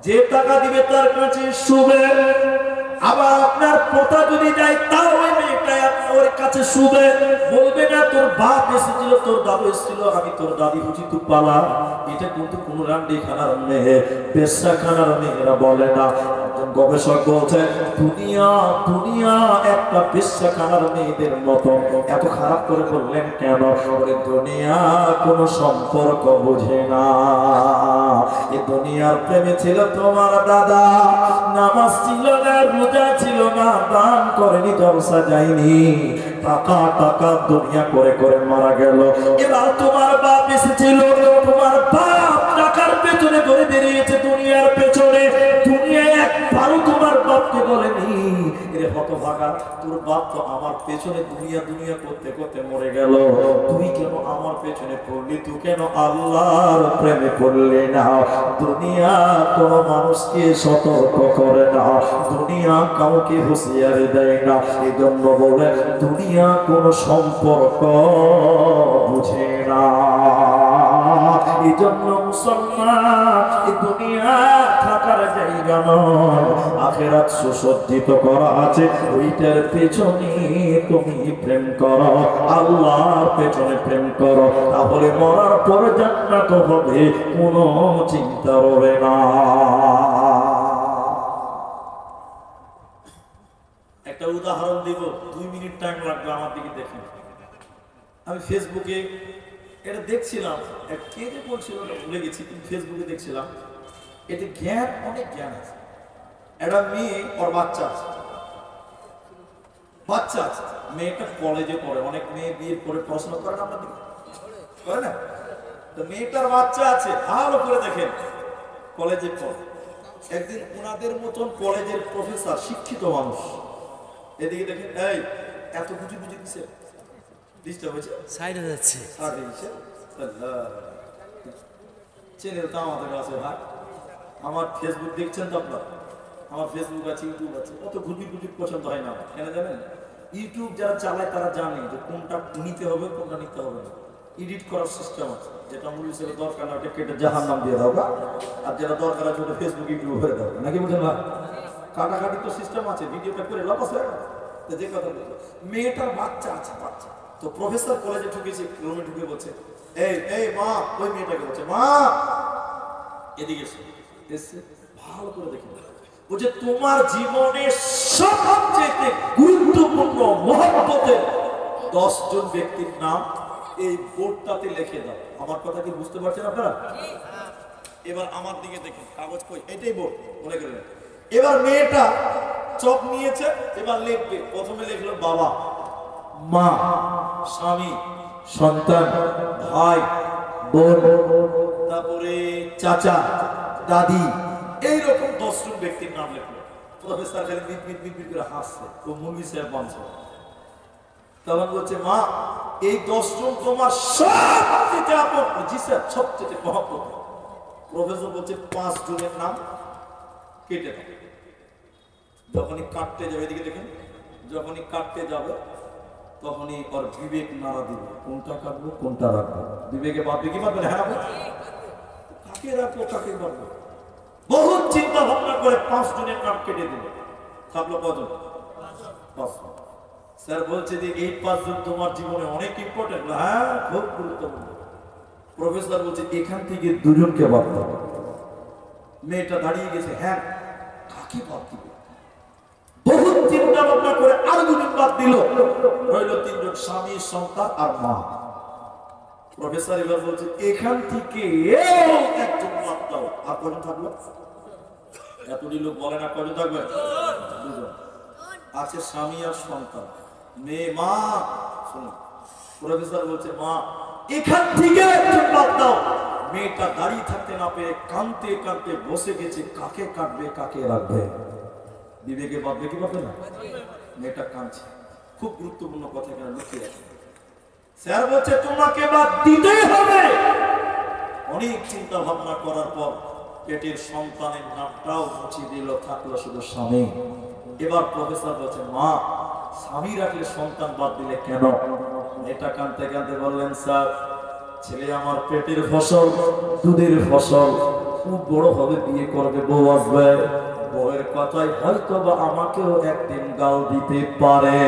যে টাকা দিবে তার কাছে শুবে। আবার আপনার পোতা যদি যায়, তাও ওই মেয়েটাই ওর কাছে শুবে, বলবে না তোর বাপ এসেছিল, তোর দাদু এসেছিল, আমি তোর দাদি বুঝি তো পালা। এটা কিন্তু কোন রান্ডিখানার মেয়ে, পেশাখানার মেয়েরা বলে না। একজন গবেষক বলছে দুনিয়া দুনিয়া একটা পেশাখানার মেয়েদের মতো। এত খারাপ করে বললেন কেন? দুনিয়া কোনো সম্পর্ক বুঝে না। এই দুনিয়ার প্রেমে ছিল তোমার দাদা, নামাজ ছিল না, রোজা ছিল না, দান করেনি, জলসা যায়নি, টাকা টাকা দুনিয়া করে করে মারা গেল। এবার তোমার বাপ এসেছিল, তোমার বাপ টাকার পেছনে ধরে বেরিয়েছে, দুনিয়ার পেছনে। দুনিয়া একবারও তোমার বাপকে বলেনি এরে হতভাগা, তোর বাপ তো আমার পেছনে দুনিয়া দুনিয়া করতে করতে মরে গেল, তুই কেন আমার পেছনে পড়লি? তুই কেন আল্লাহর প্রেমে পড়লি না? দুনিয়া কোনো মানুষকে সতর্ক করে না, দুনিয়া কাউকে হুঁশিয়ারি দেয় না। এই জন্য বলে দুনিয়া কোনো সম্পর্ক বুঝে না। এই জন্য মুসলমান, এই দুনিয়া থাকার জায়গা নয়, আখিরাত সুসজ্জিত করা আছে, ওইটার পেছনে তুমি প্রেম করো, আল্লাহর পেছনে প্রেম করো, তাহলে মরার পর জান্নাত হবে, কোনো চিন্তা হবে না। একটা উদাহরণ দিব, 2 মিনিট টাইম লাগবে, আমার দিকে দেখেন। আমি ফেসবুকে এটা দেখছিলাম, কে যে বলছিল ভুলে গেছি, কিন্তু ফেসবুকে দেখছিলাম, এতে জ্ঞান, অনেক জ্ঞান আছে। একটা মেয়ে, ওর বাচ্চা আছে, বাচ্চা আছে, মেয়েটা কলেজে পড়ে, অনেক মেয়ে বিয়ের পরে পড়াশোনা করে না, আপনাদের করে না? তো মেয়েটার বাচ্চা আছে, ভালো করে দেখেন, কলেজে পড়ে। একদিন ওনাদের মতন কলেজের প্রফেসর, শিক্ষিত মানুষ, এদিকে দেখেন, এই এত বুঝি বুঝি দিচ্ছে, ডিস্টার্ব হয়েছে, সাইড হয়ে যাচ্ছে, চ্যানেল তো আমাদের আছে ভাই, আমার ফেসবুক দেখছেন তো আপনারা, আমার ফেসবুক আছে, ইউটিউব আছে, অত ঘুরবি ঘুরবি পছন্দ হয় না আমার। কেন জানেন? ইউটিউব যারা চালায় তারা জানে যে কোনটা নিতে হবে কোনটা নিতে হবে না। এডিট করার সিস্টেম আছে, যেটা মূল হিসেবে দরকার না ওটা কেটে জাহার নাম দিয়ে দাও, আর যেটা দরকার আছে ওটা ফেসবুক ইউটিউব হয়ে দাও, নাকি বুঝলেন ভাই? কাটাকাটি তো সিস্টেম আছে, ভিডিওটা করে লাভ আছে। যে কথা বলছো, মেয়েটার বাচ্চা আছে, বাচ্চা তো প্রফেসর কলেজে ঢুকেছে, রুমে ঢুকে বলছে, এই এই মা, ওই মেয়েটাকে বলছে, মা এদিকে এসে ভালো করে দেখে বলছে, তোমার জীবনের সবচেয়ে গুরুত্বপূর্ণ মহব্বতের 10 জন ব্যক্তির নাম এই বোর্ডটাতে লিখে দাও। আমার কথা কি বুঝতে পারছেন আপনারা? এবার আমার দিকে দেখুন, কাগজ কই, এটাই বোর্ড, মনে করেন। এবার মেয়েটা চক নিয়েছে, এবার লিখবে। প্রথমে লিখলো বাবা, মা, স্বামী, সন্তান, ভাই, বোন, তারপরে চাচা, দাদি, এইরকম 10 জন ব্যক্তির নাম লিখলো। প্রফেসর খালি মিট মিট করে হাসছে, তো মুরগি সাহেব বানছে। তখন বলছে, মা এই 10 জন তোমার সবচেয়ে আপন। জি স্যার, সবচেয়ে মহব্বত। প্রফেসর বলছে 5 জনের নাম কেটে দাও। যখনই কাটতে যাবে, এদিকে দেখেন, যখনই কাটতে যাবে তখনই ওর বিবেক নাড়া দিবে, কোনটা কাটবো কোনটা রাখবো। বিবেকে ভাববে কি ভাববে, হ্যাঁ কাকে রাখবো কাকে রাখবো। বহু চিন্তা ভাবনা করে 5 জনের নাম কেটে দিল। থাকলো কজন? 5। স্যার বলছে যে এই 5 জন তোমার জীবনে অনেক ইম্পর্টেন্ট। হ্যাঁ, খুব গুরুত্বপূর্ণ। প্রফেসর বলছে এখান থেকে 2 জনকে বাদ দাও। মেয়েটা দাঁড়িয়ে গেছে, হ্যাঁ কাকে বাদ দিবে? বহু চিন্তা ভাবনা করে আর 2 জন বাদ দিল, রইল 3 জন, স্বামী, সন্তান আর মা। প্রফেসর এবার বলছে এখান থেকে একজন বাদ দাও। আর কজন থাকলো? এতটি লোক বলে না, কজন থাকবে? 2 জন আছে, স্বামী আর সন্তান, মেয়ে, মা। শোনো, প্রফেসর বলছে মা এখান থেকে একজন বাদ দাও। মেয়েটা দাঁড়িয়ে থাকতে না পেরে কাঁদতে কাঁদতে বসে গেছে, কাকে কাটবে কাকে রাখবে। বিবেকে ভাববে কি ভাববে না? মেয়েটা কাঁদছে। খুব গুরুত্বপূর্ণ কথা এখানে লুকিয়ে আছে। স্যার বলছে তোমাকে বাদ দিতেই হবে। অনেক চিন্তা ভাবনা করার পর পেটের সন্তানের নামটাও মুছে দিল, থাকলো শুধু স্বামী। এবার প্রফেসর বলছে মা স্বামী রাখলে সন্তান বাদ দিলে কেন? এটা কাঁদতে কাঁদতে বললেন, স্যার ছেলে আমার পেটের ফসল, দুধের ফসল, খুব বড় হবে, বিয়ে করবে, বউ আসবে, বউয়ের কথাই হয়তো বা আমাকেও একদিন গাল দিতে পারে।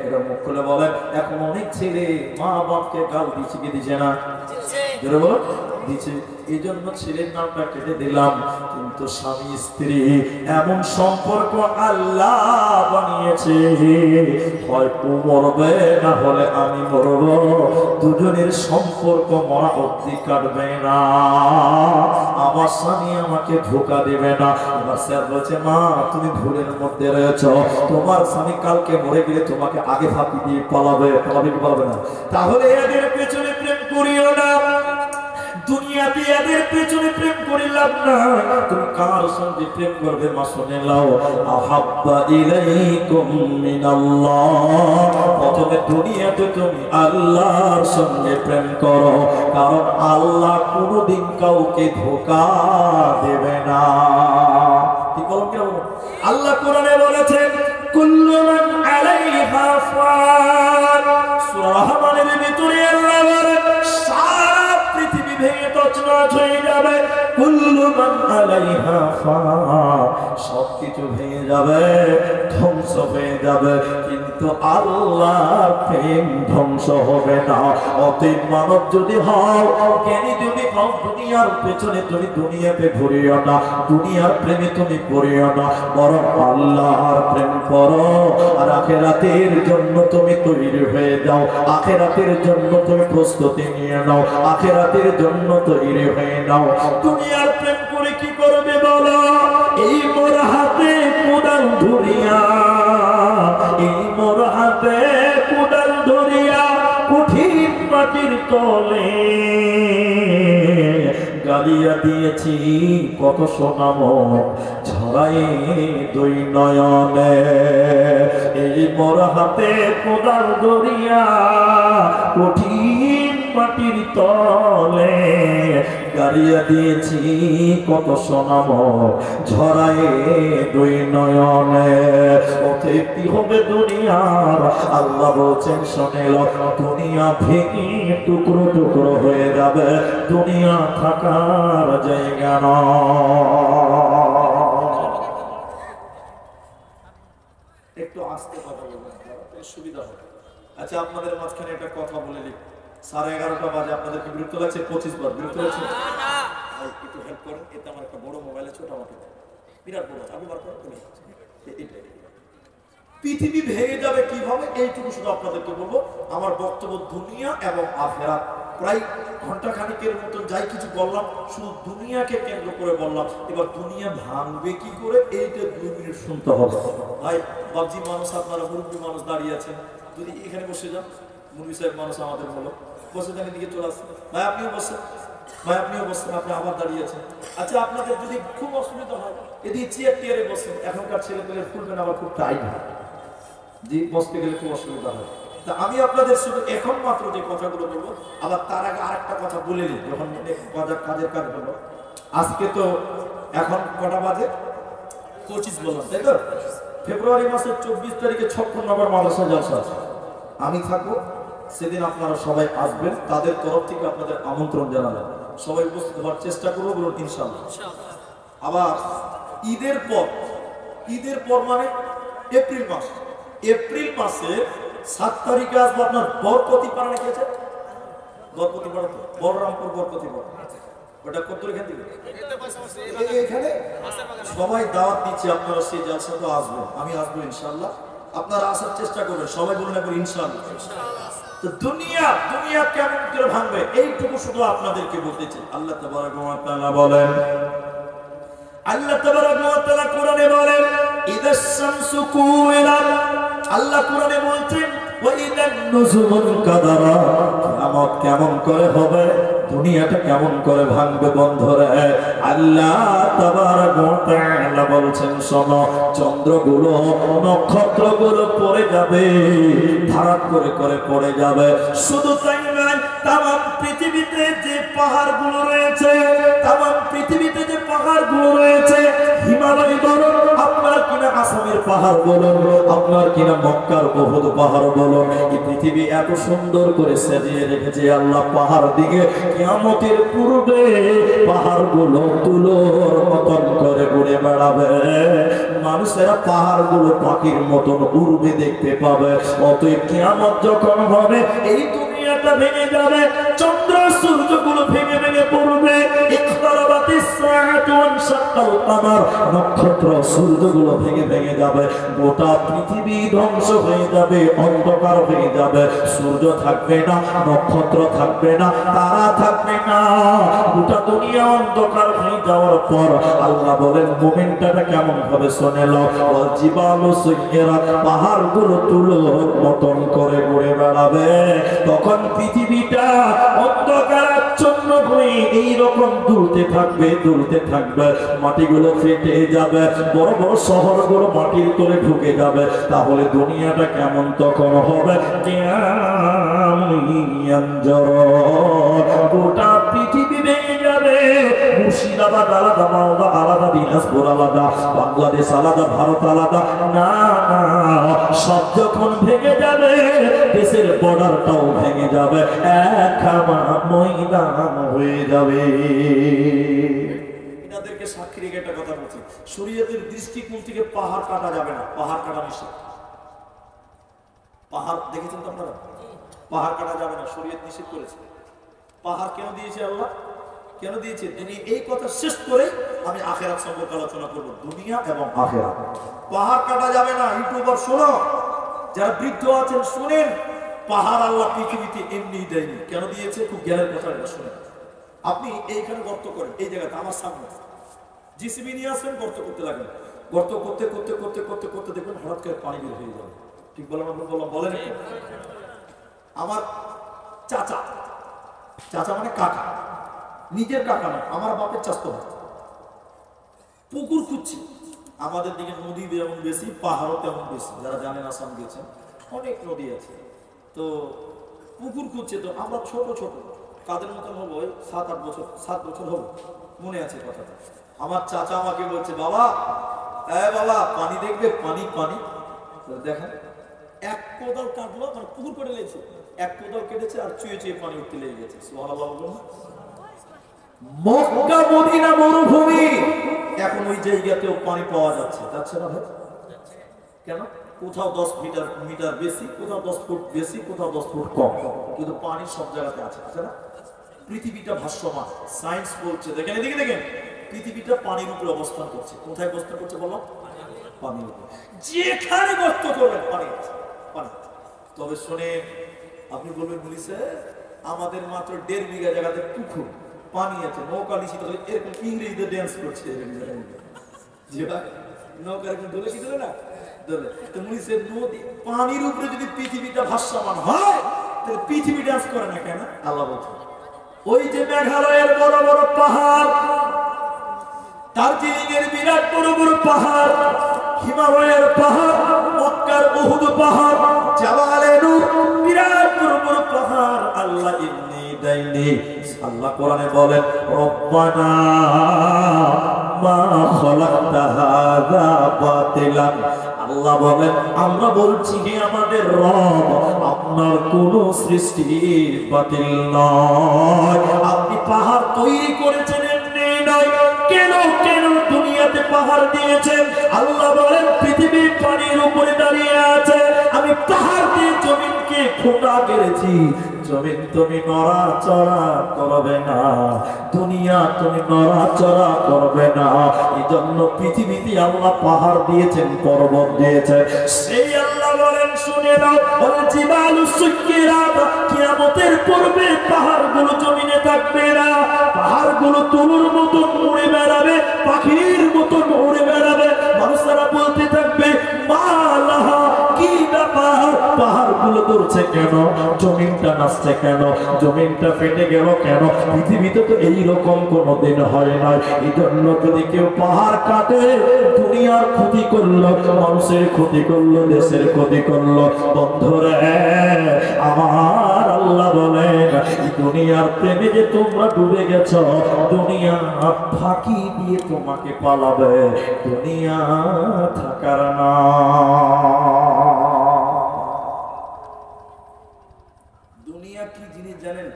এটা মুখ খুলে বলেন, এখন অনেক ছেলে মা বাপকে গাল দিচ্ছে কি দিচ্ছে না? বলো দিচ্ছে। এই জন্য ছেলের নামটা কেটে দিলাম। কিন্তু স্বামী স্ত্রী এমন সম্পর্ক আল্লাহ বানিয়েছে, হয় ও মরবে না হলে আমি মরব, দুজনের সম্পর্ক মরা অবধি কাটবে না। আমার স্বামী আমাকে ধোঁকা দেবে না। এবার স্যার বলছে মা তুমি ভুলের মধ্যে রয়েছ, তোমার স্বামী কালকে মরে গেলে তোমাকে আগে ফাঁকি দিয়ে পালাবে, পালাবে কি পালাবে না? তাহলে এদের পেছনে প্রেম করিও না, দুনিয়াতে এদের পেছনে প্রেম করে লাভ না। তুমি কার সঙ্গে প্রেম করবে মা শুনে নাও, আহাব্বা ইলাইকুম মিনাল্লাহ। প্রথমে দুনিয়াতে তুমি আল্লাহর সঙ্গে প্রেম করো, কারণ আল্লাহ কোনোদিন কাউকে ধোঁকা দেবে না। কি বলেন কেন? আল্লাহ কোরআনে বলেছেন কুল্লু মান আলাইহা ফান। সূরা রহমানের ভিতরে আল্লাহ বলেন সারা পৃথিবী ভেঙে তছনছ হয়ে যাবে, কুল্লু মান আলাইহা ফান, সবকিছু ভেঙে যাবে, ধ্বংস হয়ে যাবে, কিন্তু আল্লাহর প্রেম ধ্বংস হবে না। অতএব মানব যদি হও, জ্ঞানী যদি হও, দুনিয়ার পেছনে তুমি দুনিয়াতে ঘুরিও না, দুনিয়ার প্রেমে তুমি পড়িও না, বরং আল্লাহর প্রেম করো। আর আখিরাতের জন্য তুমি তৈরি হয়ে যাও, আখিরাতের জন্য তুমি প্রস্তুতি নিয়ে নাও, আখিরাতের জন্য তৈরি হয়ে নাও। দুনিয়ার প্রেম করে কি করবে বলো? এই মোর হাতে কোদাল ধরিয়া, এই মোর হাতে কোদাল ধরিয়া কঠিন মাটির তলে গালিয়া দিয়েছি কত সোনাম ঝরাই 2 নয়নে। এই মোর হাতে কোদাল ধরিয়া কঠিন মাটির তলে গাড়িয়া দিয়েছি কত সোনাম ঝরায়ে দুই নয়নে। অতএব কি হবে দুনিয়ার, আল্লাহ বলছেন শোনেল, দুনিয়া ভেঙে টুকরো টুকরো হয়ে যাবে, দুনিয়া থাকার জায়গা নয়। একটু আস্তে কথা বলবেন, সুবিধা হবে। আচ্ছা, আপনাদের মাঝখানে একটা কথা বলে দিই, 11:30 বাজে, আপনাদেরকে বিরক্ত লাগছে? 25 বার বিরক্ত লাগছে? একটু হেল্প করেন, এটা আমার একটা বড় মোবাইল আছে, ওটা আমাকে বিরাট বড়, আমি বার করেন। পৃথিবী ভেঙে যাবে কিভাবে, এইটুকু শুধু আপনাদেরকে বলবো। আমার বক্তব্য দুনিয়া এবং আখিরাত, প্রায় ঘন্টা খানিকের মতন যাই কিছু বললাম, শুধু দুনিয়াকে কেন্দ্র করে বললাম। এবার দুনিয়া ভাঙবে কি করে, এইটা 2 মিনিট শুনতে হবে। ভাই বাবজি মানুষ, আপনারা মুরব্বী মানুষ দাঁড়িয়ে আছেন, যদি এখানে বসে যান, মুরব্বী সাহেব মানুষ আমাদের হলো, বসে যান, এদিকে চলে আসছেন, ভাই আপনিও বসেন, ভাই আপনিও বসছেন, আপনি আবার দাঁড়িয়ে আছেন। আচ্ছা, আপনাদের যদি খুব অসুবিধা হয়, এদিকে চেয়ার টিয়ারে বসেন, এখনকার ছেলেপেলের ফুলবেন আবার খুব টাইট হয়, জি বসতে গেলে খুব অসুবিধা হয়। তা আমি আপনাদের শুধু এখন মাত্র যে কথাগুলো বলবো, আবার তার আগে আরেকটা কথা বলে নিই, যখন কাজের কাজ হলো। আজকে তো এখন কটা বাজে? 25 বললাম, তাই তো? ফেব্রুয়ারি মাসের 24 তারিখে 56 নম্বর মাদ্রাসা জলসা আছে, আমি থাকবো সেদিন। আপনারা সবাই আসবেন, তাদের তরফ থেকে আপনাদের আমন্ত্রণ জানাবেন, সবাই উপস্থিত হওয়ার চেষ্টা করবো, বলুন ইনশাআল্লাহ। আবার ঈদের পর মানে এপ্রিল মাস, এপ্রিল মাসের 7 তারিখে আসবো আপনার বরকতি পাড়া রেখেছে, বরকতি পাড়া তো বলরামপুর বরকতি পাড়া, ওটা কত এখান থেকে এখানে সবাই দাওয়াত দিচ্ছে, আপনারা সেই জলসা তো আসবেন, আমি আসবো ইনশাআল্লাহ। আপনারা আসার চেষ্টা করবেন, সবাই বলুন একবার ইনশাআল্লাহ। তো দুনিয়া কেমন করে ভাঙবে, এইটুকু শুধু আপনাদেরকে বলতেছি। আল্লাহ তাবারক ওয়া তাআলা বলেন, আল্লাহ তাবারক ওয়া তাআলা কোরআনে বলেন, ইদাস শামসু কুওয়ারাত, আল্লাহ কোরআনে বলছেন, ওয়া ইদান নুজুমুল কাদারা, কিয়ামত কেমন করে হবে, দুনিয়াটা কেমন করে ভাঙবে বন্ধুরা। আল্লাহ তাবারক ওয়া তাআলা বলছেন, শোনো, চন্দ্রগুলো নক্ষত্রগুলো পড়ে যাবে, ধারাত করে করে পড়ে যাবে। শুধু তাই নয়, তামাম পৃথিবীতে যে পাহাড়গুলো রয়েছে, তামাম পৃথিবীতে যে পাহাড়গুলো রয়েছে, হিমালয় বলুন, আপনার কিনা আসামের পাহাড় বলুন, আপনার কিনা মক্কার উহুদ পাহাড় বলুন, এই পৃথিবী এত সুন্দর করে সাজিয়ে রেখেছে আল্লাহ। পাহাড় দিকে কিয়ামতের পূর্বে পাহাড়গুলো তুলোর মতন করে উড়ে বেড়াবে, মানুষেরা পাহাড়গুলো পাখির মতন উড়বে দেখতে পাবে। অতএব কিয়ামত যখন হবে, এই দুনিয়াটা ভেঙে যাবে, চন্দ্র সূর্যগুলো ভেঙে ভেঙে পড়বে, ইখতারাবাতিস সাআতু ওয়ানশাক্কাল কামার, নক্ষত্র সূর্যগুলো ভেঙে ভেঙে যাবে, গোটা পৃথিবী ধ্বংস হয়ে যাবে, অন্ধকার হয়ে যাবে, সূর্য থাকবে না, নক্ষত্র থাকবে না, তারা থাকবে না, গোটা দুনিয়া অন্ধকার হয়ে যাওয়ার পর আল্লাহ বলেন, মুমিনটা কেমন হবে শোনেল, জিবালু সুইরাত, পাহাড়গুলো তুলোর মতন করে ঘুরে বেড়াবে। তখন পৃথিবীটা অন্ধকারাচ্ছন্ন হয়ে এইরকম দুলতে থাকবে, দুলতে থাকবে, মাটিগুলো ফেটে যাবে, বড় বড় শহরগুলো মাটির তলে ঢুকে যাবে। তাহলে দুনিয়াটা কেমন তখন হবে, গোটা পৃথিবী ভেঙে যাবে, মুর্শিদাবাদ আলাদা, মালদা আলাদা, দিনাজপুর আলাদা, বাংলাদেশ আলাদা, ভারত আলাদা, না না, সব যখন ভেঙে যাবে, দেশের বর্ডারটাও ভেঙে যাবে, এক খামা ময়দান হয়ে যাবে। এনাদেরকে সাক্ষী রেখে একটা কথা বলছি, শরীয়তের দৃষ্টিকোণ থেকে পাহাড় কাটা যাবে না, পাহাড় কাটা নিষেধ। পাহাড় দেখেছেন তো আপনারা, পাহাড় কাটা যাবে না, শরীয়ত নিষেধ করেছে। পাহাড় কেন দিয়েছে আল্লাহ, কেন দিয়েছে? দুনিয়া, এই কথা শেষ করে আমি আখিরাত সম্পর্কে আলোচনা করব, দুনিয়া এবং আখিরাত। পাহাড় কাটা যাবে না। ইউটিউবার শোনো, যারা বৃদ্ধ আছেন শুনেন, পাহাড় আল্লাহ পৃথিবীতে এমনি দেয়নি, কেন দিয়েছে? খুব জ্ঞানের কথা এটা শুনেন। আপনি এইখানে গর্ত করেন, এই জায়গাতে আমার সামনে জিসিবি নিয়ে আসবেন, গর্ত করতে লাগবেন, গর্ত করতে করতে করতে করতে করতে দেখবেন হঠাৎ করে পানি বের হয়ে যাবে। ঠিক বললাম? বললাম বলেন। আমার চাচা, চাচা মানে কাকা, নিজের কাকা না, আমার বাপের চাচতো ভাই, পুকুর খুঁজছি। আমাদের দিকে নদী যেমন বেশি, পাহাড়ও তেমন বেশি, যারা জানেন আসাম গেছেন, অনেক নদী আছে। তো পুকুর খুঁজছে। তো আমরা ছোট ছোট কাদের মতন হবো, ওই 7-8 বছর, 7 বছর হবো, মনে আছে কথাটা। আমার চাচা আমাকে বলছে, বাবা বাবা পানি দেখবে, পানি পানি। দেখেন এক কোদাল কাটলো, মানে পুকুর করে লেগেছে, এক কোদাল কেটেছে আর চুয়ে চুয়ে পানি উঠতে লেগে গেছে। সুবহানাল্লাহ বলুন। মক্কা মদিনা মরুভূমি, এখন ওই জায়গাতেও পানি পাওয়া যাচ্ছে না ভাই? কেন? কোথাও 10 মিটার বেশি, কোথাও 10 ফুট বেশি, কোথাও 10 ফুট কম, কিন্তু পানি সব জায়গাতে আছে না? পৃথিবীটা ভাসমান, সায়েন্স বলছে, দেখেন এদিকে দেখেন, পৃথিবীটা পানির উপরে অবস্থান করছে। কোথায় অবস্থান করছে বলো? পানির উপরে। যেখানে গর্ত করবেন পানি আছে, পানি। তবে শুনে আপনি বলবেন বলিছে আমাদের মাত্র 1.5 বিঘা জায়গাতে পুকুর, পানি আছে, নৌকা নিশ্চিত এরকম ইংরেজিতে ড্যান্স করছে। যে ভাই নৌকা এরকম দোলে কি দোলে না দোলে, তো মনিছে নদী পানির উপরে যদি পৃথিবীটা ভাসমান হয় তাহলে পৃথিবী ড্যান্স করে না কেন? আল্লাহ বলছে ওই যে মেঘালয়ের বড় বড় পাহাড়, দার্জিলিং এর বিরাট বড় বড় পাহাড়, হিমালয়ের পাহাড়, মক্কার উহুদ পাহাড়, জাবালে নূর, বিরাট বড় বড় পাহাড় আল্লাহ ইন্নি দাইনি। আল্লাহ কোরআনে বলেন রব্বানা মা খালাকতা হাযা বাতিলান। আল্লাহ বলেন আমরা বলছি হে আমাদের রব, আপনার কোন সৃষ্টি বাতিল নয়। আপনি পাহাড় তৈরি করেছেন এমনি নয়। কেন কেন দুনিয়াতে পাহাড় দিয়েছেন? আল্লাহ বলেন পৃথিবী পানির উপরে দাঁড়িয়ে আছে, আমি পাহাড় দিয়ে জমিনকে খোঁটা কেড়েছি। জমিন তুমি নড়াচড়া করবে না, দুনিয়া তুমি নড়াচড়া করবে না। এই জন্য পৃথিবীতে আল্লাহ পাহাড় দিয়েছেন, পর্বত দিয়েছেন। সেই আল্লাহ বলেন শুনে নাও, ওয়াল জিবালু সুক্কিরাত, কিয়ামতের পূর্বে পাহাড়গুলো জমিনে থাকবে না। পাহাড়গুলো তুলোর মতো উড়ে বেড়াবে, পাখির মতো উড়ে বেড়াবে। মানুষেরা বলতে থাকবে মালাহা, কি ব্যাপার, পাহাড়গুলো দৌড়ছে কেন, জমিনটা নাচছে কেন, জমিনটা ফেটে গেল কেন? পৃথিবীতে তো এইরকম কোনোদিন হয় না। এই জন্য যদি কেউ পাহাড় কাটে দুনিয়ার ক্ষতি করলো, মানুষের ক্ষতি করলো, দেশের ক্ষতি করলো। বন্ধুরে আমার আল্লাহ বলেন এই দুনিয়ার প্রেমে যে তোমরা ডুবে গেছ, দুনিয়া ফাঁকি দিয়ে তোমাকে পালাবে, দুনিয়া থাকার না। দুনিয়া কি জিনিস জানেন?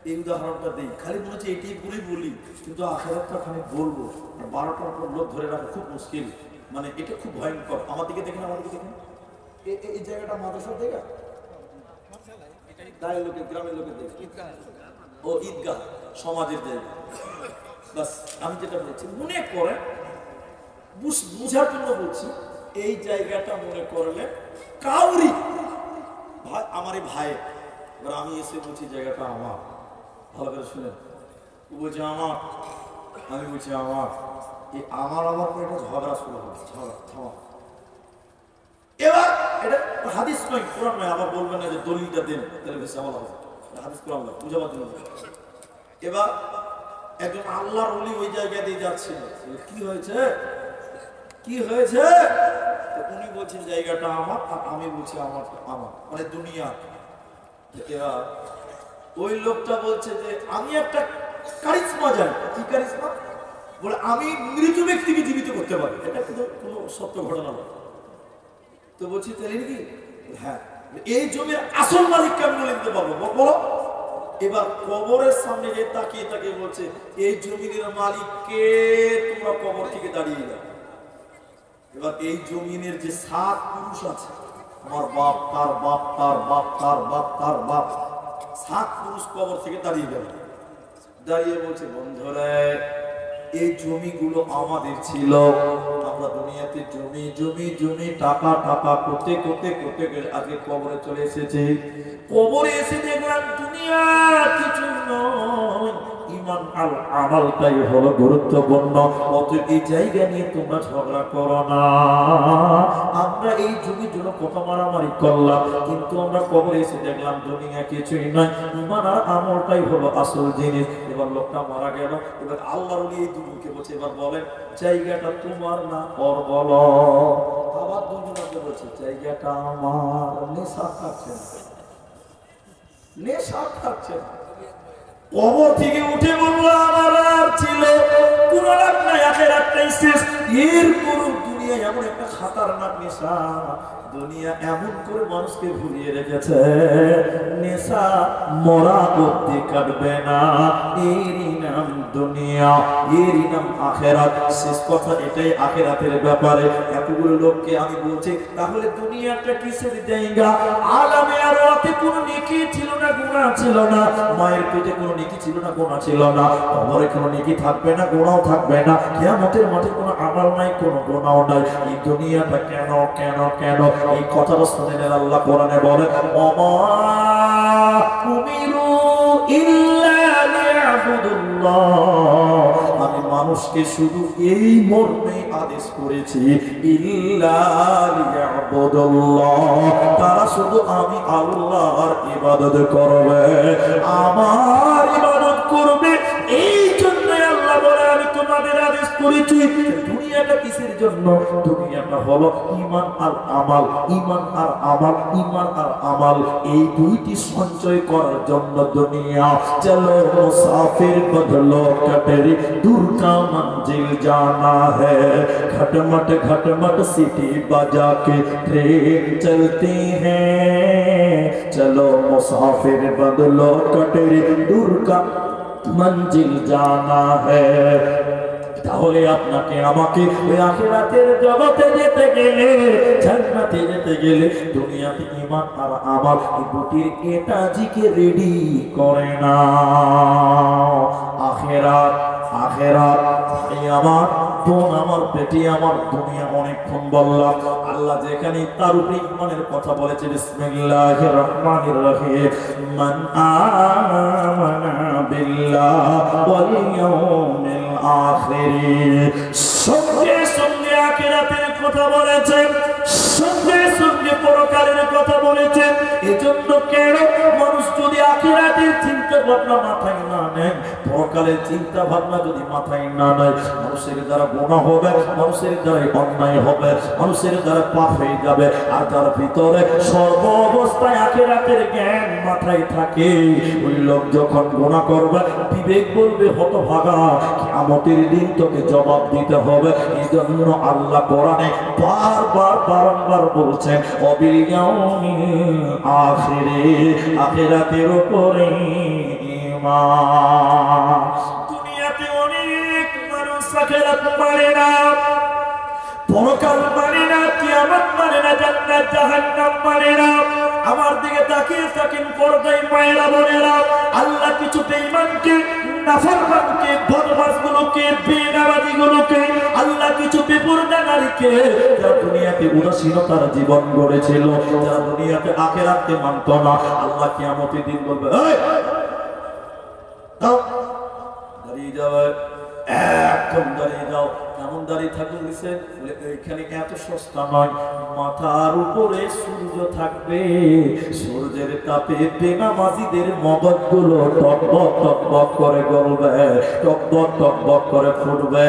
এই উদাহরণটা দিই, খালি মনে হচ্ছে এটি পুরোই বলি, কিন্তু আখেরাতটা খালি বলবো। 12টার পর লোক ধরে রাখা খুব মুশকিল, মানে এটা খুব ভয়ঙ্কর। আমার দিকে দেখেন, আমার দিকে দেখেন, এই জায়গাটা মাদ্রাসার জায়গা, গায়ের লোকের, গ্রামের লোকের জায়গা, ও ঈদগাহ সমাজের জায়গা। বাস আমি যেটা বলছি মনে করে বুঝার জন্য বলছি, এই জায়গাটা মনে করলে কাউরি ভাই, আমারই ভাই, এবার আমি এসে বলছি জায়গাটা আমার, ভালো করে শুনেন, ও বলছে আমার, আমি বলছি আমার, এই আমার এটা ঝগড়া শুরু হচ্ছে, ঝগড়া। এবার এটা হাদিস নয়, কোরআন নয়, আবার বলবেন না যে দলিলটা দেন, তাহলে বেশি আমল হবে। হাদিস কোরআন নয়, বুঝাবার জন্য। এবার একজন আল্লাহর ওলি ওই জায়গা দিয়ে যাচ্ছিল, কি হয়েছে কি হয়েছে? উনি বলছেন জায়গাটা আমার, আর আমি বলছি আমার, মানে দুনিয়া। এবার ওই লোকটা বলছে যে আমি একটা কারিশমা জানি। কি কারিশমা? বলে আমি মৃত ব্যক্তিকে জীবিত করতে পারি। এটা কিন্তু কোনো সত্য ঘটনা নয়। তো বলছি তাহলে কি? হ্যাঁ, এই জমির আসল মালিককে আমি বলে দিতে পারবো, বলো। এবার কবরের সামনে যে তাকিয়ে তাকিয়ে বলছে এই জমিনের মালিককে তোমরা কবর থেকে দাঁড়িয়ে যাও। এবার এই জমিনের যে 7 পুরুষ আছে, আমার বাপ, তার বাপ, তার বাপ, তার বাপ, তার বাপ, 7 পুরুষ কবর থেকে দাঁড়িয়ে গেল। দাঁড়িয়ে বলছে বন্ধুরা এই জমিগুলো আমাদের ছিল, আমরা দুনিয়াতে জমি জমি জমি টাকা টাকা করতে করতে করতে আজকে কবরে চলে এসেছে। কবরে এসে দেখলাম দুনিয়া কিছু নয়, ঈমান আল আমালটাই হলো গুরুত্বপূর্ণ। অতএব এই জায়গা নিয়ে তোমরা ঝগড়া করো না। আমরা এই জমির জন্য কত মারামারি করলাম, কিন্তু আমরা কবরে এসে দেখলাম দুনিয়া কিছুই নয়, ঈমান আর আমলটাই হলো আসল জিনিস। এবার লোকটা মারা গেল। এবার আল্লাহর ওলি এই দুজনকে বলছে এবার বলেন জায়গাটা তোমার না ওর? বলো। আবার দুজনকে বলছে জায়গাটা আমার। নেশা খাচ্ছে না, নেশা খাচ্ছে। কবর থেকে উঠে বললো আমার আর ছিল কোন লাভ নাই, আখিরাতটাই শেষ। এরপরও দুনিয়া এমন একটা খাতারনাক নেশা, দুনিয়া এমন করে মানুষকে ভুলিয়ে রেখেছে, নেশা মরা অবধি কাটবে না। এরই নাম দুনিয়া, এরই নাম আখিরাত। শেষ কথা এটাই আখিরাতের ব্যাপারে। এতগুলো লোককে আমি বলছি, তাহলে দুনিয়াটা কিসের জায়গা? আলামে আরওয়াতে কোনো নেকি ছিল না, গুনাহ ছিল না। মায়ের পেটে কোনো নেকি ছিল না, গুনাহ ছিল না। কবরে কোনো নেকি থাকবে না, গুনাহও থাকবে না। কিয়ামতের মাঠে কোনো আমল নাই, কোনো গুনাহও নাই। এই দুনিয়াটা কেন কেন কেন? এই কথাটা শুনেন আল্লাহ কোরআনে বলে, ওমা উমিরু ইল্লা লিয়াবুদুল্লাহ, আমি মানুষকে শুধু এই মর্মে আদেশ করেছি, ইল্লা লিয়াবুদুল্লাহ, তারা শুধু আমি আল্লাহর ইবাদত করবে, আমার ইবাদত করবে। এই জন্য আল্লাহ বলে আমি তোমাদের আদেশ করেছি। দুনিয়াটা কিসের জন্য? দুনিয়াটা হলো ঈমান আর আমাল, ঈমান আর আমাল, ঈমান আর আমাল, এই দুইটি সঞ্চয় করার জন্য দুনিয়া। চলো মুসাফির বদলো কটেরি, दूर का मंजिल जाना है, खटमट सीटी बजा के ट्रेन चलती है, चलो मुसाफिर बदलो कटेरी, दूर का मंजिल जाना है। তাহলে আপনাকে আমাকে ওই আখিরাতের জগতে যেতে গেলে, জান্নাতে যেতে গেলে, দুনিয়াতে ঈমান আর আমাল এই দুটির এটাজিকে রেডি করে না। আখিরাত আখিরাত এই আমার বোন, আমার পেটে আমার দুনিয়া। অনেকক্ষণ বললাম, আল্লাহ যেখানে তার উপরে ঈমানের কথা বলেছে, বিসমিল্লাহির রহমানির রহিম, মান আমানা বিল্লাহ ওয়াল ইয়াউমিল আখির। সঙ্গে সঙ্গে আখিরাতের কথা বলেছেন, সঙ্গে সঙ্গে পরকালের কথা বলেছেন। এজন্য কেন মানুষ যদি আখিরাতের চিন্তা ভাবনা মাথায় না নেয়, পরকালের চিন্তা ভাবনা যদি মাথায় না নেয়, মানুষের দ্বারা গুনাহ হবে, মানুষের দ্বারা অন্যায় হবে, মানুষের দ্বারা পাপ হয়ে যাবে। আর তার ভিতরে সর্ব অবস্থায় আখিরাতের জ্ঞান মাথায় থাকে, ওই লোক যখন গুনাহ করবে বিবেক বলবে, হতভাগা, কিয়ামতের দিন তোকে জবাব দিতে হবে। এই জন্য আল্লাহ কোরআনে বারবার বারংবার বলছেন, অবিল ইয়াউমিল আখিরে, আখিরাতের উপরে ঈমান। দুনিয়াতে অনেক মানুষ আখিরাত মানে না, পরকাল মানে না, কিয়ামত মানে না, জান্নাত জাহান্নাম মানে না। আমার দিকে তাকিয়ে থাকেন পর্দায় মায়েরা বোনেরা, আল্লাহ কিছু বেঈমানকে, নাফরমানকে, বদমাশগুলোকে, বেনামাজিগুলোকে, আল্লাহ কিছু বেপরদা নারীকে, যারা দুনিয়াতে উদাসীনতার জীবন গড়েছিল, যারা দুনিয়াতে আখিরাতকে মানত না, আল্লাহ কিয়ামতের দিন বলবে, এই দাও, দাঁড়িয়ে যাও, একদম দাঁড়িয়ে যাও। কেমন দাঁড়িয়ে থাকবে বলেছেন? এখানে এত সস্তা নয়, মাথার উপরে সূর্য থাকবে, সূর্যের তাপে বেনামাজিদের মগজগুলো টকবক টকবক করে গলবে, টকবক টকবক করে ফুটবে।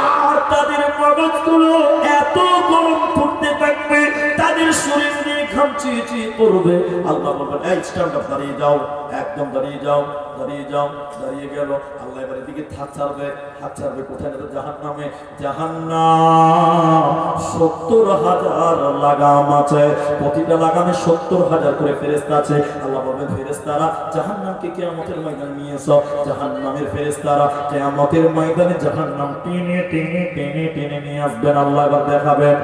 আর তাদের মগজগুলো এত গরম ফুটতে থাকবে, তাদের শরীর দিয়ে ঘাম চিয়ে চিয়ে পড়বে। আল্লাহ বলবেন, এই স্ট্যান্ড আপ, দাঁড়িয়ে যাও, একদম দাঁড়িয়ে যাও, দাঁড়িয়ে যাও। দাঁড়িয়ে গেল, আল্লাহ এবার এদিকে হাত ছাড়বে, হাত ছাড়বে কোথায়? না, জাহান্নামে। জাহান্নাম ৭০,০০০ লাগাম আছে, প্রতিটা লাগামে ৭০,০০০ করে ফেরেশতা আছে। আল্লাহ বলবেন, ফেরেশতারা জাহান্নামকে কিয়ামতের ময়দানে নিয়ে এসো। জাহান্নামের ফেরেশতারা কিয়ামতের ময়দানে জাহান্নাম টেনে টেনে টেনে টেনে নিয়ে আসবেন। আল্লাহ এবার দেখাবেন,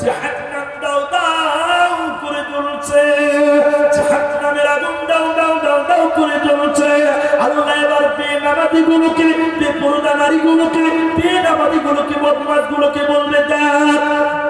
জাহান্নাম দাও দাও করে জ্বলছে, জাহান্নামের আগুন দাও দাও দাও দাও করে জ্বলছে। আল্লাহ এবার বেনামাজিগুলোকে, বেপরদা নারীগুলোকে, বেনামাজিগুলোকে, বদমাশগুলোকে বলবে,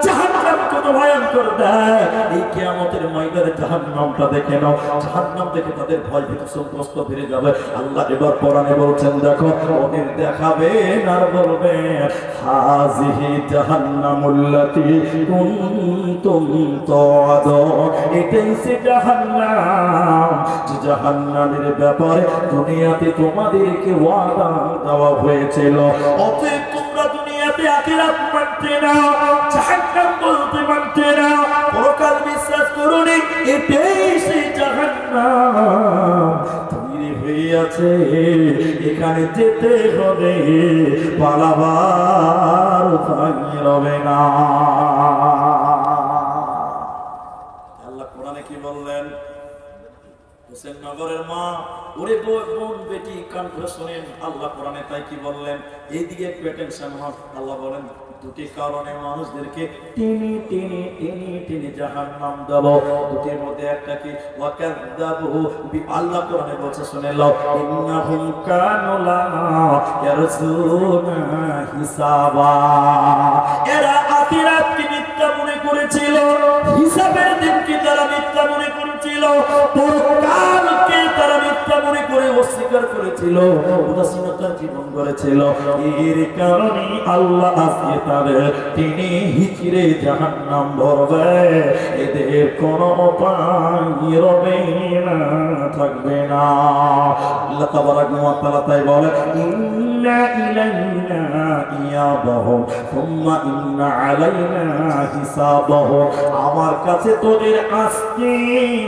জাহান্নাম কত ভয়ঙ্কর দেয়। এই কিয়ামতের ময়দানে জাহান্নামটা দেখে নাও, জাহান্নাম দেখে তাদের ভয় ভীতি সন্ত্রস্ত ফিরে যাবে। আল্লাহ এবার কোরআনে বলছেন, দেখো, ওদের দেখাবেন আর বলবেন, হাযিহি জাহান্নামুল্লাতী কুনতুম তুআদুন, এটাই সে জাহান্নাম, যে জাহান্নামের ব্যাপারে দুনিয়াতে তোমাদেরকে ওয়াদা দেওয়া হয়েছিল। অতএব তোমরা দুনিয়াতে আখিরাত মানতে না, জাহান্নাম বলতে মানতে না, পরকাল বিশ্বাস করোনি, এটাই সেই জাহান্নাম হইয়াছে, এখানে যেতে হবে, পালাবার উপায় রবে না। আল্লাহ কোরআনে কি বললেন? হোসেননগরের মা, ওরে বোন বেটি কান ধরে শোনেন, আল্লাহ কোরআনে তাই কি বললেন? এইদিকে একটু টেনশন হন। আল্লাহ বলেন দুটি কারণে মানুষদেরকে টেনে টেনে টেনে টেনে জাহান্নাম দেব। দুটির মধ্যে একটা কি? ওয়াকাযাবু আল্লাহ কোরআনে বলছে শুনে নাও, ইন্নাহুম কানু লা ইয়ারজুনা হিসাবা। এরা আখিরাতকে মিথ্যা মনে করেছিল, হিসাবের দিনকে তারা মিথ্যা মনে করেছিল, পরকালকে তারা মিথ্যা মনে করে অস্বীকার করেছিল, উদাসীনতার জীবন গড়েছিল। এর কারণে আল্লাহ আজকে তাদের তিনি হিচড়ে জাহান্নাম ভরবে, এদের কোনো উপায় রবে না, থাকবে না। আল্লাহ তাবারাক ওয়া তাআলা তাই বলে, ইন্না ইলাইনা ইয়াবাহুম সুম্মা ইন্না আলাইনা হিসাবাহুম। আমার কাছে তোদের আসতে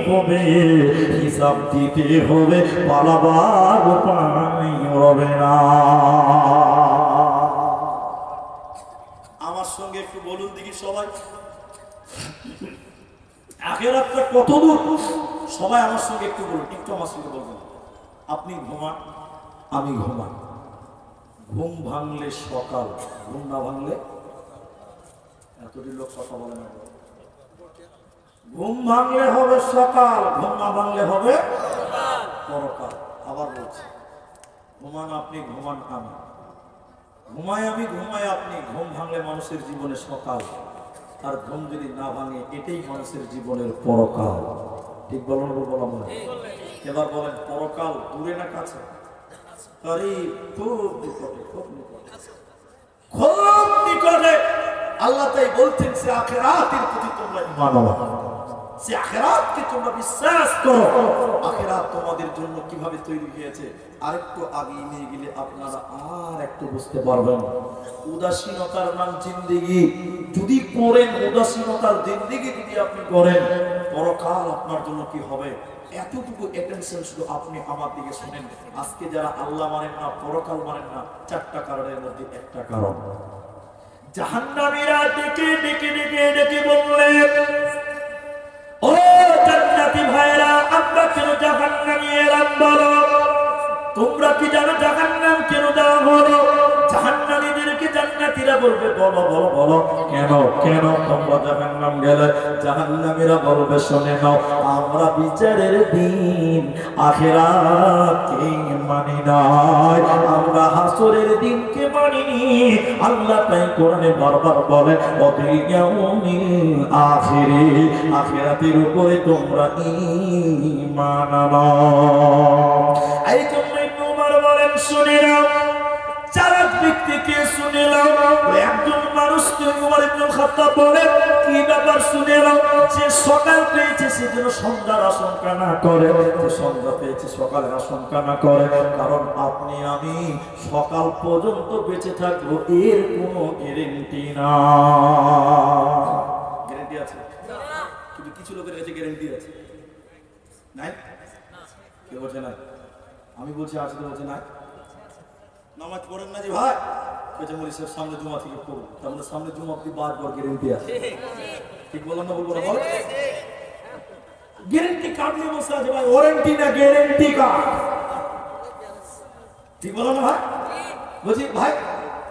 হবে, হিসাব দিতে হবে, পালাবার উপায় রবে না। আমার সঙ্গে একটু বলুন দেখি সবাই, আখিরাতটা কত দূর? সবাই আমার সঙ্গে একটু বলুন, একটু আমার সঙ্গে বলবেন। আপনি ঘুমান, আমি ঘুমান, ঘুম ভাঙলে সকাল, ঘুম না ভাঙলে এতটি লোক কথা বলে না। ঘুম ভাঙলে হবে সকাল, ঘুম না ভাঙলে হবে পরকাল। আবার বলছি, ঘুমান আপনি, ঘুমান আমি, ঘুমাই আমি, ঘুমাই আপনি। ঘুম ভাঙলে মানুষের জীবনে সকাল, আর ঘুম যদি না ভাঙে এটাই মানুষের জীবনের পরকাল। ঠিক বলুন, বললাম না? এবার বলেন, পরকাল দূরে না কাছে? খুব নিকটে, খুব নিকটে, খুব নিকটে। আল্লাহ তাই বলছেন, সে আখিরাতের প্রতি তোমরা ঈমান আনো, সে আখিরাতকে তোমরা বিশ্বাস করো। আখিরাত তোমাদের জন্য কিভাবে তৈরি হয়েছে আরেকটু আগিয়ে নিয়ে গেলে আপনারা আর একটু বুঝতে পারবেন। উদাসীনতার নাম জিন্দেগি যদি করেন, উদাসীনতার জিন্দেগি যদি আপনি করেন, পরকাল আপনার জন্য কি হবে? এতটুকু অ্যাটেনশন শুধু আপনি আমার দিকে শুনেন। আজকে যারা আল্লাহ মানেন না, পরকাল মানেন না, চারটা কারণের মধ্যে একটা কারণ। জাহান্নামীরা ডেকে ডেকে ডেকে ডেকে বললেন, ও জান্নাতি ভাইরা, আমরা কেন জাহান্নামে এলাম বলো? তোমরা কি জানো জাহান্নাম কেন দেওয়া হলো? জাহান্নামীদেরকে জান্নাতীরা বলবে, বলো বলো বলো, কেন কেন তোমরা জাহান্নাম গেলে? জাহান্নামীরা বলবে, শুনে নাও, আমরা বিচারের দিন আখিরাতকে মানি নাই, আমরা হাসরের দিনকে মানিনি। আল্লাহ তাই কোরআনে বারবার বলে, ওয়াবিল ইয়াউমিল আখিরি, আখিরাতের উপরে তোমরা ঈমান আনো। এই জন্য ইবনে উমর বলেন, শুনে নাও, যারা ব্যক্তিকে শুনে নাও। একজন মানুষকে উমর ইবনে খাত্তাব বলে, কি ব্যাপার শুনে নাও? যে সকাল পেয়েছে সে যেন সন্ধ্যার আশঙ্কা না করে, যে সন্ধ্যা পেয়েছে সকালের আশঙ্কা না করে। কারণ আপনি আমি সকাল পর্যন্ত বেঁচে থাকবো এর কোনো গ্যারান্টি না। গ্যারান্টি আছে? কিন্তু কিছু লোকের কাছে গ্যারান্টি আছে, নাই? কে বলছে না? আমি বলছি আছে, তো বলছে না। নামাজ পড়েন না যে ভাই, বলছে বলি স্যার সামনে জুমা থেকে পড়ুন, তার মানে সামনে জুমা অব্দি বারবার গ্যারেন্টি আছে। ঠিক বললাম না? বলবো না? বল, গ্যারেন্টি কার্ড নিয়ে বসে আছে ভাই, ওয়ারেন্টি না গ্যারেন্টি কার্ড। ঠিক বললাম না ভাই? বলছি ভাই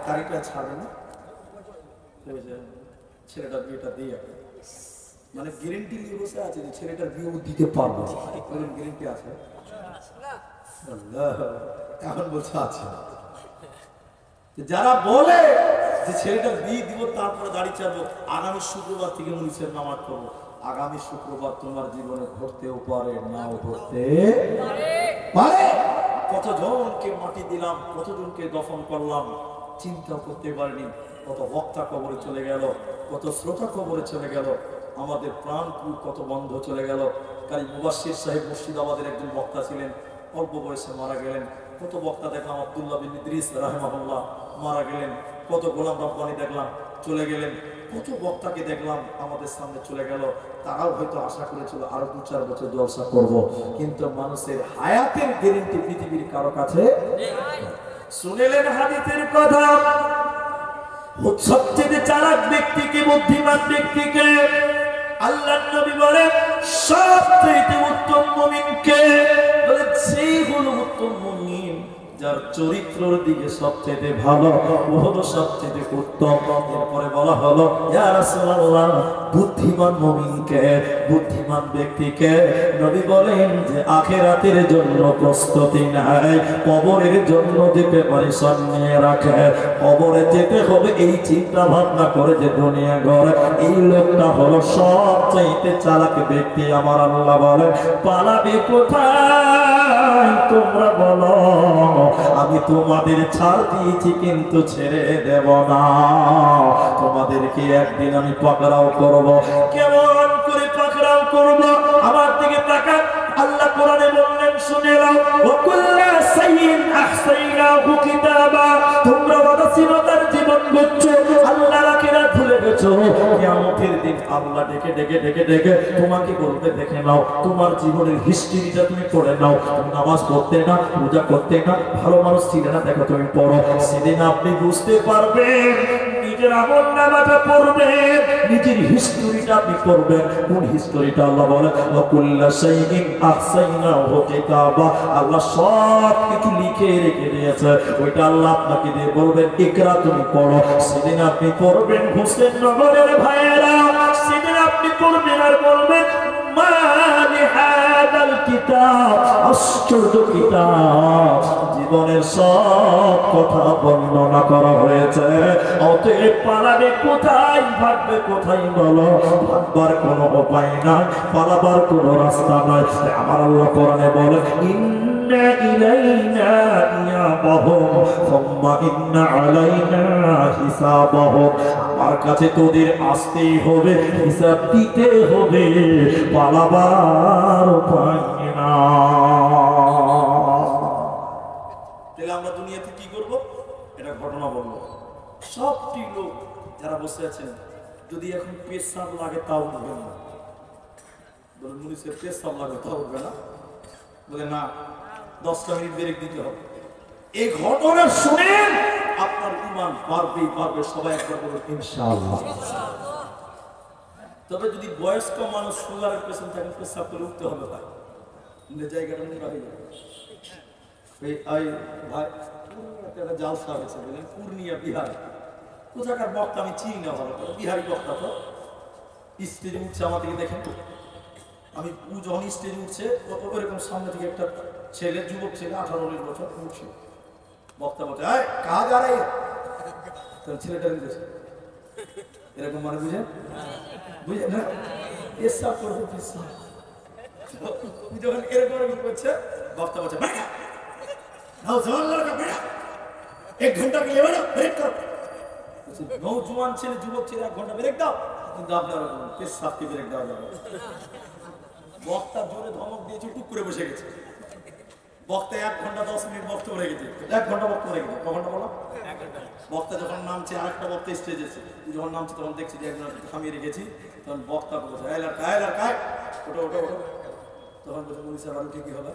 তারিখটা ছাড়বে না, ছেলেটার বিয়েটা দিয়ে, মানে গ্যারেন্টি নিয়ে বসে আছে যে ছেলেটার বিয়েও দিতে পারবো। গ্যারেন্টি আছে? এখন বলছে আছে। যারা বলে যে ছেলেটা বিয়ে দিব তারপরে দাড়ি চাবো, আগামী শুক্রবার থেকে মুনিশের নামাজ পড়বো, আগামী শুক্রবার তোমার জীবনে ঘটতেও পারে, নাও ঘটতে পারে। কতজনকে মাটি দিলাম, কতজনকে দফন করলাম, চিন্তা করতে পারিনি। কত বক্তা কবরে চলে গেল, কত শ্রোতা কবরে চলে গেল, আমাদের প্রাণপুর কত বন্ধ চলে গেল। কারণ মুবাশশির সাহেব মুর্শিদাবাদের একজন বক্তা ছিলেন, অল্প বয়সে মারা গেলেন। কত বক্তা দেখলাম, আব্দুল্লাহ বিন ইদ্রিস রাহিমাহুল্লাহ মারা গেলেন। কত গোলাম রব্বানি দেখলাম, চলে গেলেন। কত বক্তাকে দেখলাম আমাদের সামনে চলে গেল, তারাও হয়তো আশা করেছিল আরো 2-4 বছর জলসা করব, কিন্তু মানুষের হায়াতের গ্যারান্টি পৃথিবীর কারো কাছে। শুনলেন হাদিসের কথা, সবচেয়ে চালাক ব্যক্তিকে, বুদ্ধিমান ব্যক্তিকে আল্লাহর নবী বলেন সবচেয়ে উত্তম মুমিনকে, বলে সেই হলো উত্তম মুমিন যার চরিত্রের দিকে সবচেয়ে ভালো, ও হলো সবচেয়ে উত্তম। এরপরে বলা হলো ইয়া রাসূলুল্লাহ, বুদ্ধিমান মুমিনকে, বুদ্ধিমান ব্যক্তিকে? নবী বলেন যে আখিরাতের জন্য প্রস্তুতি নেয়, কবরের জন্য যে প্রিপারেশন নিয়ে রাখে, কবরে যেতে হবে এই চিন্তা ভাবনা করে যে দুনিয়া গড়ে, এই লোকটা হলো সবচেয়ে চালাক ব্যক্তি। আমার আল্লাহ বলে পালাবে কোথায় তোমরা বলো, আমি তোমাদের ছাড় দিয়েছি কিন্তু ছেড়ে দেব না, তোমাদেরকে একদিন আমি পাকড়াও করব। কেমন করে পাকড়াও করব? আমার দিকে তাকান। আল্লাহ কোরআনে বললেন শুনে নাও, ওয়াকুল্লা সাইয়্যিন আহসাইনাহু কিতাবা, তোমরা উদাসীনতার জীবন করছো, আল্লাহর আখিরাত ভুলে গেছো। কিয়ামতের দিন আল্লাহ ডেকে ডেকে ডেকে ডেকে তোমাকে বলতে, দেখে নাও তোমার জীবনের হিস্ট্রিটা তুমি পড়ে নাও। তুমি নামাজ পড়তে না, পূজা করতে না, ভালো মানুষ ছিলে না, দেখো তুমি পড়ো। সেদিন আপনি বুঝতে পারবেন, নিজের আমলনামাটা পড়বেন, নিজের হিস্ট্রিটা আপনি পড়বেন। কোন হিস্ট্রিটা? আল্লাহ বলে ওয়াকুল্লা শাইইন আহসাইনাহু কিতাবা, আল্লাহ সব কিছু লিখে রেখে দিয়েছে, ওইটা আল্লাহ আপনাকে দিয়ে বলবেন ইকরা, তুমি পড়ো। সেদিন আপনি পড়বেন হোসেন নগরের ভাইয়েরা, সেদিন আপনি পড়বেন আর বলবেন মালি হাদাল কিতাব, আশ্চর্য কিতাব, জীবনের সব কথা বর্ণনা করা হয়েছে। অতএব পালাবে কোথায়, ভাববে কোথায় বলো? ভাববার কোনো উপায় নাই, পালাবার কোনো রাস্তা নাই। আমার আল্লাহ কোরআনে বলে ইন্না ইলাইনা ইয়াবাহুম সুম্মা ইন্না আলাইনা হিসাবাহুম, আমার কাছে তোদের আসতেই হবে, হিসাব দিতে হবে, পালাবার উপায় না। তাহলে আমরা দুনিয়াতে কি করব? এটা ঘটনা বলবো। সবটি লোক যারা বসে আছেন, যদি এখন পেশাব লাগে তাও উঠবে না, বলে মুনিশের পেশাব লাগে তাও উঠবে না, বলে না 10টা মিনিট ব্রেক দিতে হবে। এই ঘটনা শুনে আপনার ঈমান বাড়বেই বাড়বে, সবাই একবার বলুন ইনশাআল্লাহ। তবে যদি বয়স্ক মানুষ সুগারের পেশেন্ট থাকেন, পেশাব করে উঠতে হবে ভাই, জায়গাটা নিয়ে বাড়ি যাবে। ভাই একটা জালসা হয়েছে, বলেন পূর্ণিয়া বিহার, কোথাকার বক্তা আমি চিনি না ভালো করে, বিহারি বক্তা তো স্টেজে উঠছে, আমার দিকে দেখেন, আমি যখন স্টেজে উঠছে ওরকম সামনে থেকে একটা ছেলে, যুবক ছেলে 18-19 বছর উঠছে, বক্তা বলছে কাজ আর ছেলেটা দিতেছে এরকম, মানে বুঝেন বুঝেন না, পেশাব করবে পেশাব। যখন এরকম করছে, বক্তা বলছে 1 ঘন্টা के लिए ब्रेक करो। नौजवान ছেলে, যুবক ছেলে 1 ঘন্টা ব্রেক দাও, কিন্তু আপনার পেশাব কি ব্রেক দেওয়া যাবে? বক্তা জোরে ধমক দিয়েছে, টুক করে বসে গেছে। বক্তা 1 ঘন্টা 10 মিনিট বক্তব্য রেখেছে, 1 ঘন্টা বক্তব্য রেখেছে। কখনটা বলো 1 ঘন্টা। বক্তা যখন নামছে, আরেকটা বক্তা স্টেজে আছে, যখন নামছে তখন দেখছি যে একজন থামিয়ে রেখেছি, তখন বক্তা বলছে ওটা ওটা ওটা, তখন বলছে মুনি সাহেব আর কি হবে,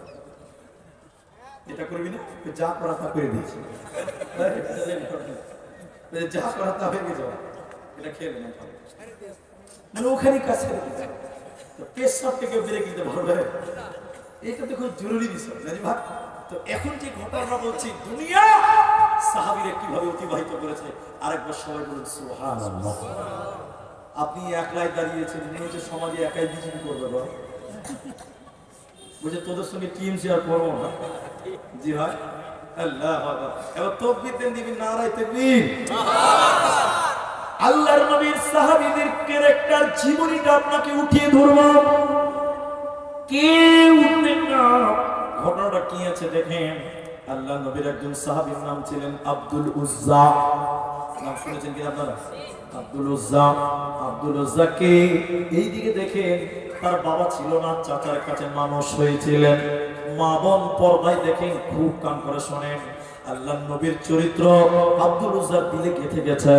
এটা করবি না, যা করা তা করে দিয়েছি, যা করা তা হয়ে গেছে, এটা খেয়ে না, মানে ওখানে কাছে পেশাব থেকে ব্রেক দিতে পারবে, এটা তো খুব জরুরি বিষয় না ভাই। তো এখন যে ঘটনা বলছি, দুনিয়া সাহাবীরা কিভাবে অতিবাহিত করেছে, আরেকবার সবাই বলুন সুবহানাল্লাহ। আপনি একলাই দাঁড়িয়েছেন, মনে হচ্ছে সমাজে একাই বিজেপি করবে, বুঝে তোদের সঙ্গে টিম শেয়ার করবো না। জি ভাই, আল্লাহ এবার তাকবীর দেন, দিবেন নারায়ে তাকবীর। আল্লাহর নবীর সাহাবীদের ক্যারেক্টার, জীবনীটা আপনাকে উঠিয়ে ধরব, কেউ উঠবেন না। ঘটনাটা কি আছে দেখেন। আল্লাহর নবীর একজন সাহাবীর নাম ছিলেন আব্দুল উজ্জা, নাম শুনেছেন কি আপনারা? আব্দুল উজ্জা। আব্দুল উজ্জাকে এইদিকে দেখেন, তার বাবা ছিল না, চাচার কাছে মানুষ হয়েছিলেন। মা বোন পর্দায় দেখেন, খুব কান করে শোনেন। আল্লাহর নবীর চরিত্র আব্দুল উজ্জার দিলে গেঁথে গেছে।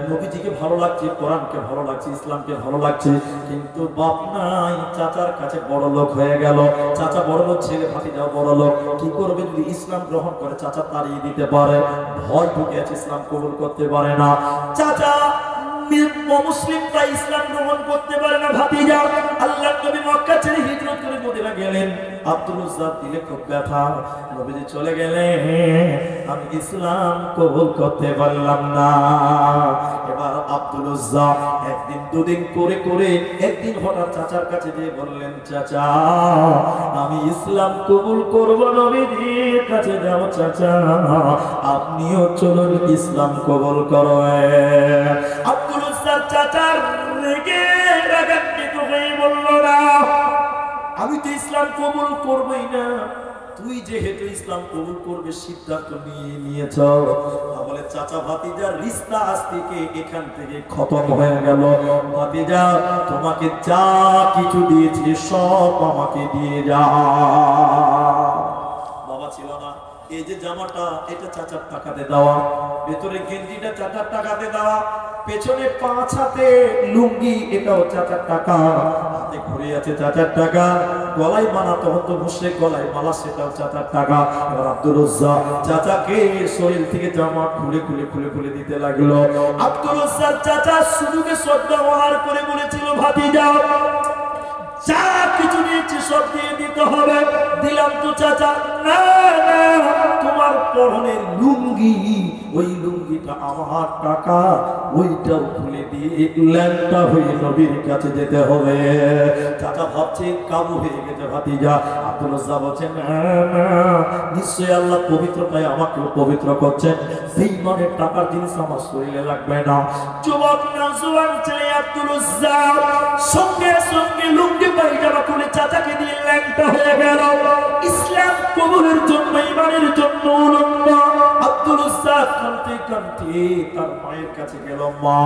নবীজিকে ভালো লাগছে, কোরআনকে ভালো লাগছে, ইসলামকে ভালো লাগছে, কিন্তু বাপ নাই, চাচার কাছে বড় লোক হয়ে গেল। চাচা বড় লোক, ছেলে ভাতিজাও বড় লোক। কি করবে? যদি ইসলাম গ্রহণ করে চাচা তাড়িয়ে দিতে পারে, ভয় ঢুকে আছে, ইসলাম কবুল করতে পারে না। চাচা মুসলিমরা ইসলাম গ্রহণ করতে পারে না। ভাতিজা আল্লাহর নবী মক্কা ছেড়ে হিজরত করে মদিনা গেলেন। আব্দুল উজ্জা দিলে খুব ব্যথা, নবীজি চলে গেলেন, আমি ইসলাম কবুল করতে পারলাম না। এবার আব্দুল উজ্জা একদিন দুদিন করে করে একদিন হঠাৎ চাচার কাছে গিয়ে বললেন, চাচা আমি ইসলাম কবুল করব, নবীজির কাছে যাও চাচা, আপনিও চলুন ইসলাম কবুল করবেন। আব্দুল উজ্জা চাচার রেগে রাগান্বিত হয়ে বলল, না আমি তো ইসলাম কবুল করবই না, তুই যেহেতু ইসলাম কবুল করবে সিদ্ধান্ত নিয়েছ। বলে চাচা ভাতিজার রিশতা আজ থেকে এখান থেকে খতম হয়ে গেল। ভাতিজা তোমাকে যা কিছু দিয়েছি সব আমাকে দিয়ে যা। বাবা ছিল না, এই যে জামাটা এটা চাচার টাকাতে দেওয়া, ভেতরে গেঞ্জিটা চাচার টাকাতে দেওয়া, পেছনে 5 হাতে লুঙ্গি এটাও চাচার টাকা, হাতে ঘুরে আছে চাচার টাকা, গলায় মালা তখন তো মুশরিক গলায় মালা সেটাও চাচার টাকা। এবার আব্দুল উজ্জা চাচাকে শরীর থেকে জামা খুলে খুলে খুলে খুলে দিতে লাগলো। আব্দুল উজ্জার চাচা শুরুকে শ্রদ্ধা ব্যবহার করে বলেছিল, ভাতিজা যা কিছু নিয়েছি সব দিয়ে দিতে হবে। দিলাম তো চাচা। না না, তোমার পরনের লুঙ্গি, ওই লুঙ্গিটা আমার টাকা, ওইটাও খুলে দিয়ে ল্যাংটা হয়ে নবীর কাছে যেতে হবে। চাচা ভাবছে কাবু হয়ে গেছে ভাতিজা। আব্দুল উজ্জা বলছেন, নিশ্চয়ই আল্লাহ পবিত্র, তাই আমাকেও পবিত্র করছেন, সেই মানের টাকার জিনিস আমার শরীরে লাগবে না। যুবক নওজোয়ান ছেলে আব্দুল উজ্জা সঙ্গে সঙ্গে লুঙ্গি পায়জামা খুলে চাচাকে দিয়ে ল্যাংটা হয়ে গেল। ইসলাম কবুলের জন্য, ইমানের জন্য উলঙ্গ। আব্দুল উজ্জা কাঁদতে কাঁদতে তার মায়ের কাছে গেল। মা,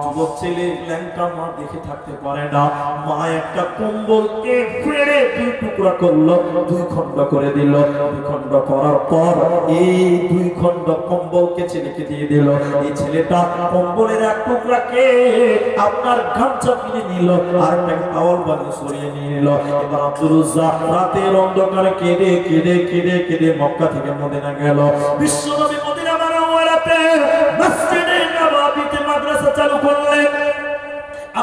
যুবক ছেলে ল্যাংটা মা দেখে থাকতে পারে না। মা একটা কম্বলকে ফেড়ে 2 টুকরা করলো, 2 খণ্ড করে দিল। 2 খণ্ড করার পর এই 2 খণ্ড কম্বলকে ছেলেকে দিয়ে দিল। এই ছেলেটা কম্বলের 1 টুকরাকে আপনার গামছা কিনে নিল, আর একটা টাওয়াল বানিয়ে সরিয়ে নিয়ে নিল। এবার আব্দুল উজ্জা রাতের অন্ধকারে কেঁদে কেঁদে কেঁদে কেঁদে মক্কা থেকে মদিনা গেল। বিশ্বনবী মদিনা মুনাওয়ারাতে মসজিদে নববীতে মাদ্রাসা চালু করলেন।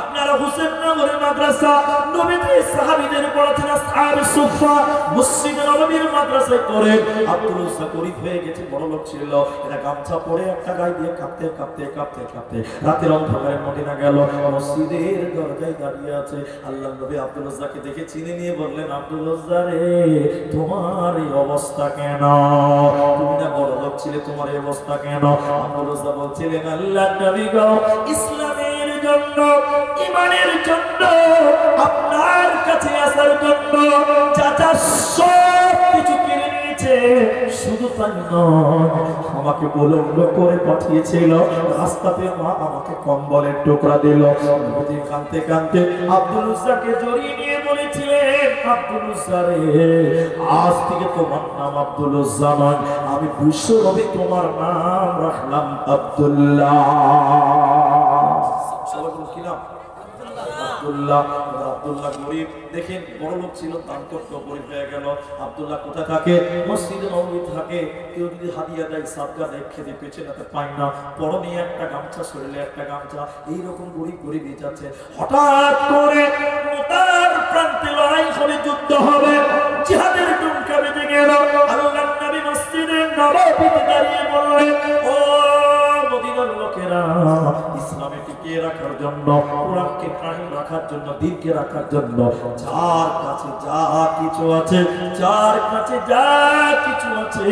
আপনারা হুসেন নগরের মাদ্রাসা, নবীজি সাহাবীদের পড়াতেন আসহাবে সুফা, মসজিদ নববীর মাদ্রাসায় পড়ে আব্দুল উজ্জা গরীব হয়ে গেছে, বড় লোক ছিল। এটা গামছা পরে একটা গায়ে দিয়ে কাঁপতে কাঁপতে কাঁপতে কাঁপতে রাতের অন্ধকারে মদিনা গেল। মসজিদের দরজায় দাঁড়িয়ে আছে। আল্লাহর নবী আব্দুল উজ্জাকে দেখে চিনে নিয়ে বললেন, আব্দুল উজ্জা রে, তোমার এই অবস্থা কেন? তুমি না বড় লোক ছিলে, তোমার এই অবস্থা কেন? আব্দুল উজ্জা বলছিলেন, আল্লাহর নবী গো, ইসলামের জন্য, ইমানের জন্য, আপনার কাছে আসার জন্য চাচা সব কিছু কিনে নিয়েছে। শুধু তাই নয়, আমাকে উলঙ্গ করে পাঠিয়েছিল। রাস্তাতে মা আমাকে কম্বলের টুকরা দিল। নবীজি কাঁদতে কাঁদতে আব্দুল উজ্জাকে জড়িয়ে নিয়ে বলেছিলেন, আব্দুল উজ্জা রে, আজ থেকে তোমার নাম আব্দুল উজ্জা নয়, আমি বিশ্ব নবী তোমার নাম রাখলাম আব্দুল্লাহ। আব্দুল্লাহ গরিব, দেখেন বড় লোক ছিল, দান করতে গরিব হয়ে গেল। আব্দুল্লাহ কোথায় থাকে? মসজিদে নববী থাকে। কেউ যদি হাদিয়া দেয়, সাদকা দেয়, খেতে পেছনে পায় না, পরনে একটা গামছা, শরীরে একটা গামছা, এইরকম গরিব গরিবই যাচ্ছে। হঠাৎ করে তার প্রান্তে লড়াই হবে, যুদ্ধ হবে, জিহাদের ডুমকা বেজে গেল। আল্লাহর নবী মসজিদে নববীতে দাঁড়িয়ে বললেন, ও মদিনার লোকেরা, ইসলামে টিকিয়ে রাখার জন্য, কোরআনকে কায়েম রাখার জন্য, দ্বীনকে রাখার জন্য যার কাছে যা কিছু আছে, যার কাছে যা কিছু আছে,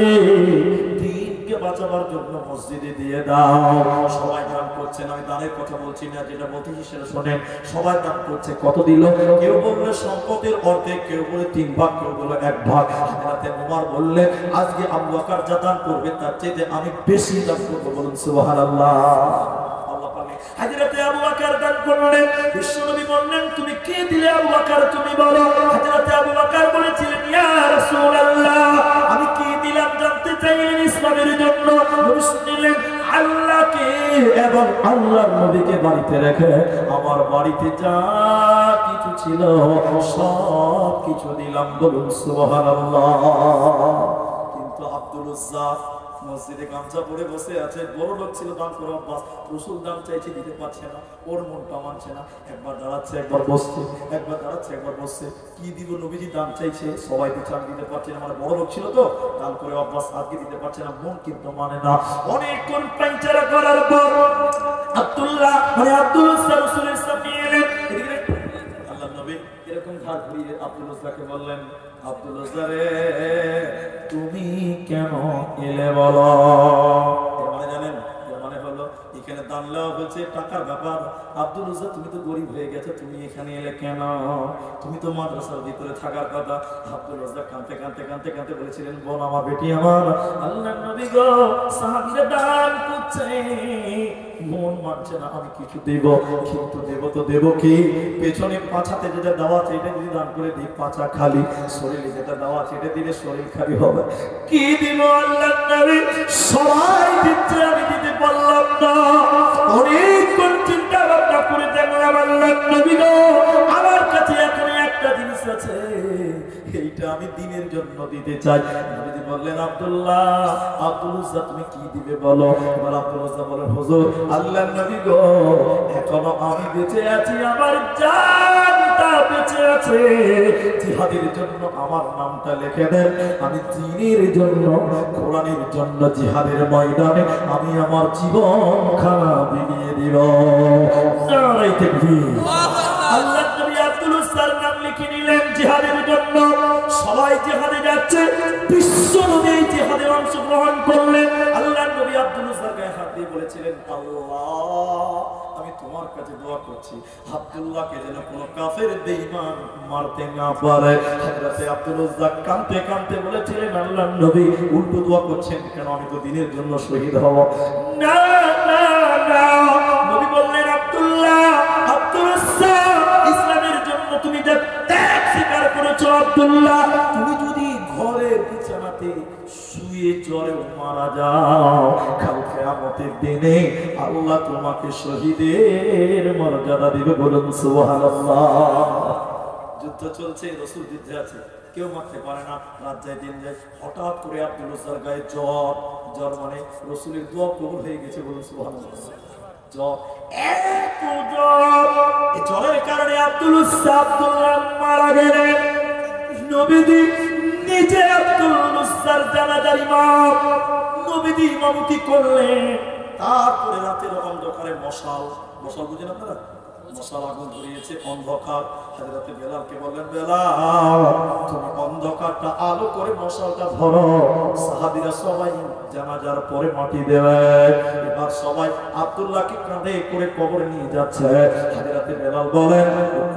দ্বীনকে বাঁচাবার জন্য মসজিদে দিয়ে দাও। সবাই দান করছে না, আমি দানের কথা বলছি না, যেটা বলতেছি সেটা শোনেন। সবাই দান করছে। কত দিল? কেউ বললে সম্পদের অর্ধেক, কেউ বলে 3 ভাগ, কেউ বলে 1 ভাগ। হযরত ওমর বললেন, আজকে আবু বকর যা দান করবে তার চেয়ে আমি বেশি দান করব। বলুন সুবহানাল্লাহ। হযরত আবু বকর দান করলেন। বিশ্বনবী বললেন, তুমি কি দিলে আবু বকর, তুমি বলো। হযরত আবু বকর বলেছিলেন, ইয়া রাসূলুল্লাহ, আমি কি দিলাম জানতে চাইলেন। ইসলামের এবং আল্লাহর নবীকে বাড়িতে রেখে আমার বাড়িতে যা কিছু ছিল সব কিছু দিলাম, বলুন সুবহানাল্লাহ। কিন্তু আব্দুল উজ্জা মসজিদে গামছা পরে বসে আছে, বড় লোক ছিল, দান করে অভ্যাস, রসুল দান চাইছে দিতে পারছে না, ওর মনটা মানছে না, একবার দাঁড়াচ্ছে একবার বসছে, একবার দাঁড়াচ্ছে একবার বসছে, কি দিব নবীজি দান চাইছে, সবাই চান দিতে পারছে না, মানে বড় লোক ছিল তো দান করে অভ্যাস, আজকে দিতে পারছে না, মন কিন্তু মানে না। অনেকক্ষণ পাঞ্চারা করার পর আব্দুল্লাহ মানে আব্দুল উজ্জা রসুলের সামনে এলেন, আল্লাহ নবী এরকম ঘাট ঘুরিয়ে আব্দুল উজ্জাকে বললেন, আব্দুল উজ্জা রে তুমি কেন এলে বলো? এর মানে জানেন, এর মানে হলো এখানে দান নেওয়া হচ্ছে টাকার ব্যাপার। আব্দুল উজ্জা তুমি তো গরিব হয়ে গেছো, তুমি এখানে এলে কেন? তুমি তো মাদ্রাসার ভিতরে থাকার কথা। আব্দুল উজ্জা কাঁদতে কাঁদতে কাঁদতে কাঁদতে বলেছিলেন, বোন আমার, বেটি আমার, আল্লাহর নবী গো সাহাবীরা দান করছে, মন মানছে না, আমি কিছু দেব, কিন্তু দেব তো দেব কি? পেছনে পাছাতে যেটা দেওয়া আছে এটা যদি দান করে দিই পাছা খালি, শরীরে যেটা দেওয়া আছে এটা দিলে শরীর খালি হবে, কি দিব আল্লাহর নবী? সবাই দিচ্ছে, আমি দিতে পারলাম না। অনেকক্ষণ চিন্তা ভাবনা করে দেখলাম, আল্লাহর নবী গো আমার কাছে এখন একটা জিনিস আছে, এইটা আমি দিনের জন্য দিতে চাই। নবীজি বললেন, আব্দুল্লাহ, আব্দুল উজ্জা তুমি কি দিবে বলো? এবার আব্দুল উজ্জা বলেন, হুজুর আল্লাহর নবী গো এখনো আমি বেঁচে আছি, আমার জানটা বেঁচে আছে, জিহাদের জন্য আমার নামটা লিখে দেন, আমি দ্বীনের জন্য, কোরআনের জন্য জিহাদের ময়দানে আমি আমার জীবন খানা বিলিয়ে দিব। নারে তাকবীর। আল্লাহর নবী আব্দুল উজ্জার নাম লিখে নিলেন জিহাদের জন্য। সবাই জিহাদে যাচ্ছে, বিশ্ব নবী জিহাদে অংশগ্রহণ করলেন। আল্লাহর নবী আব্দুল উজ্জার গায়ে হাত দিয়ে বলেছিলেন, আল্লাহ আমি তোমার কাছে দোয়া করছি আব্দুল্লাহকে যেন কোনো কাফের বেঈমান মারতে না পারে। হযরতে আব্দুল উজ্জা কাঁদতে কাঁদতে বলেছিলেন, আল্লাহর নবী উল্টো দোয়া করছেন কেন? আমি তো দ্বীনের জন্য শহীদ হব। না না না, নবী বললেন, আব্দুল্লাহ, আব্দুল উজ্জা ইসলামের জন্য তুমি যে ত্যাগ স্বীকার করেছো, আব্দুল্লাহ তুমি যদি ঘরে বিছানাতে শুয়ে জ্বরে মারা যাও, কাল কিয়ামতের দিনে আল্লাহ তোমাকে শহীদের মর্যাদা দিবে, বলুন সুবহানাল্লাহ। যুদ্ধ চলছে, রাসূল যুদ্ধে আছে, কেউ মারতে পারে না, রাত যায় দিন যায়, হঠাৎ করে আব্দুল উজ্জার গায়ে জ্বর, জ্বর মানে রাসূলের দোয়া কবুল হয়ে গেছে, বলুন সুবহানাল্লাহ। জ্বর, এত জ্বর, এই জ্বরের কারণে আব্দুল উজ্জা আব্দুল্লাহ মারা গেলেন। নবীজি নিজে আব্দুল উজ্জার জানাজার ইমাম, নবীজি ইমামতি করলেন। তারপরে রাতের অন্ধকারে মশাল, মশাল বুঝেন আপনারা? মশাল আগুন ধরিয়েছে, অন্ধকার। হযরতে বেলালকে বললেন, বেলাল তুমি অন্ধকারটা আলো করে মশালটা ধরো। সাহাবীরা সবাই জানাজার পরে মাটি দেবে। এবার সবাই আব্দুল্লাহকে কাঁধে করে কবরে নিয়ে যাচ্ছে। হযরতে বেলাল বলেন,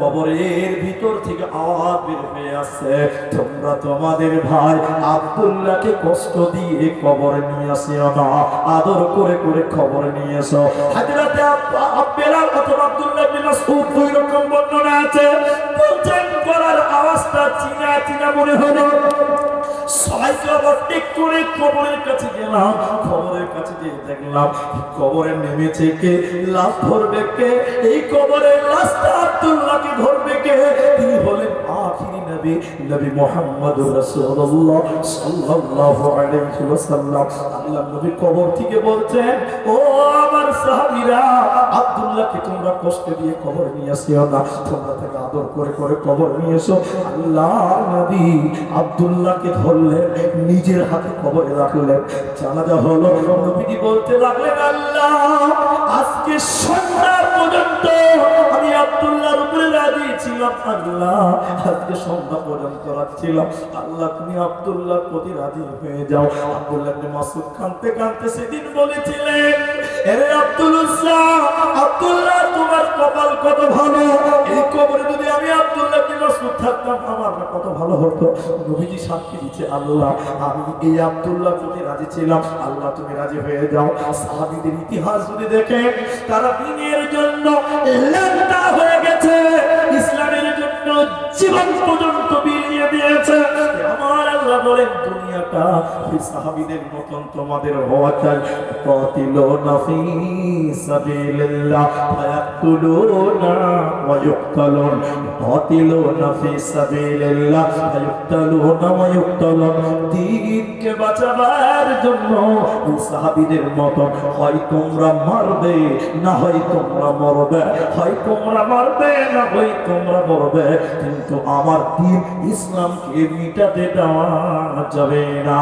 কবরের ভিতর থেকে আওয়াজ বের হয়ে আসছে, তোমরা তোমাদের ভাই আব্দুল্লাহকে কষ্ট দিয়ে কবরে নিয়ে আসিও না, আদর করে করে কবরে নিয়ে এসো। হযরতে বেলাল অথবা আব্দুল্লাহ ইবনে মাসউদ দুই রকম বর্ণনা আছে, বলছেন গলার আওয়াজটা চিনা চিনা মনে হলো। সবাইকে ওভারটেক করে কবরের কাছে গেলাম। কবরের কাছে গিয়ে দেখলাম কবরে নেমেছে কে, লাশ ধরবে কে? এই কবরের লাশটা আব্দুল্লাহকে ধরবে কে? তিনি হলেন আখিরি নবী, নবী মুহাম্মদুর রাসূলুল্লাহ সাল্লাল্লাহু আলাইহি ওয়াসাল্লাম। আল্লাহর নবী কবর থেকে বলছেন, ও আমার সাহাবীরা, আব্দুল্লাহকে তোমরা কষ্ট দিয়ে কবর নিয়ে আসিও না, তোমরা তাকে আদর করে করে কবর নিয়ে এসো। আল্লাহর নবী আব্দুল্লাহকে ধরলেন, নিজের হাতে কবরে রাখলেন। জানাজা হলো, নবীজি বলতে লাগলেন, আল্লাহ আজকে সন্ধ্যা পর্যন্ত আমি আব্দুল্লাহর উপরে রাজি ছিলাম, আল্লাহ আজকে সন্ধ্যা পর্যন্ত রাখছিলাম, আল্লাহ তুমি আব্দুল্লাহর প্রতি রাজি হয়ে যাও। আব্দুল্লাহ ইবনে মাসউদ কাঁদতে কাঁদতে সেদিন বলেছিলেন, আরে আব্দুল উজ্জা, আব্দুল্লাহ তোমার কপাল কত ভালো, এই কবরে যদি আমি আব্দুল্লাহ ইবনে মাসউদ থাকতাম আমার কত ভালো হতো। নবীজি সাক্ষী দিচ্ছে, আল্লাহ আমি এই আব্দুল্লাহর প্রতি রাজি ছিলাম, আল্লাহ তুমি রাজি হয়ে যাও। সাহাবীদের ইতিহাস যদি দেখেন, তারা দ্বীনের জন্য লেনটা হয়ে গেছে, ইসলামের জন্য জীবন পর্যন্ত বিলিয়ে দিয়েছে। আমার আল্লাহ বলেন দুনিয়াটা ওই সাহাবীদের মতন তোমাদের হওয়া চাই। কাতিলুনা ফি সাবিলিল্লাহ ফায়াকতুলুনা ওয়া ইউকতালুন, কাতিলুনা ফি সাবিলিল্লাহ ফায়াকতুলুনা ওয়া ইউকতালুন। দ্বীনকে বাঁচাবার জন্য ওই সাহাবীদের মতন হয় তোমরা মারবে না হয় তোমরা মরবে, হয় তোমরা মারবে না হয় তোমরা মরবে, কিন্তু আমার দ্বীন ইসলামকে মিটাতে দেওয়া যাবে না।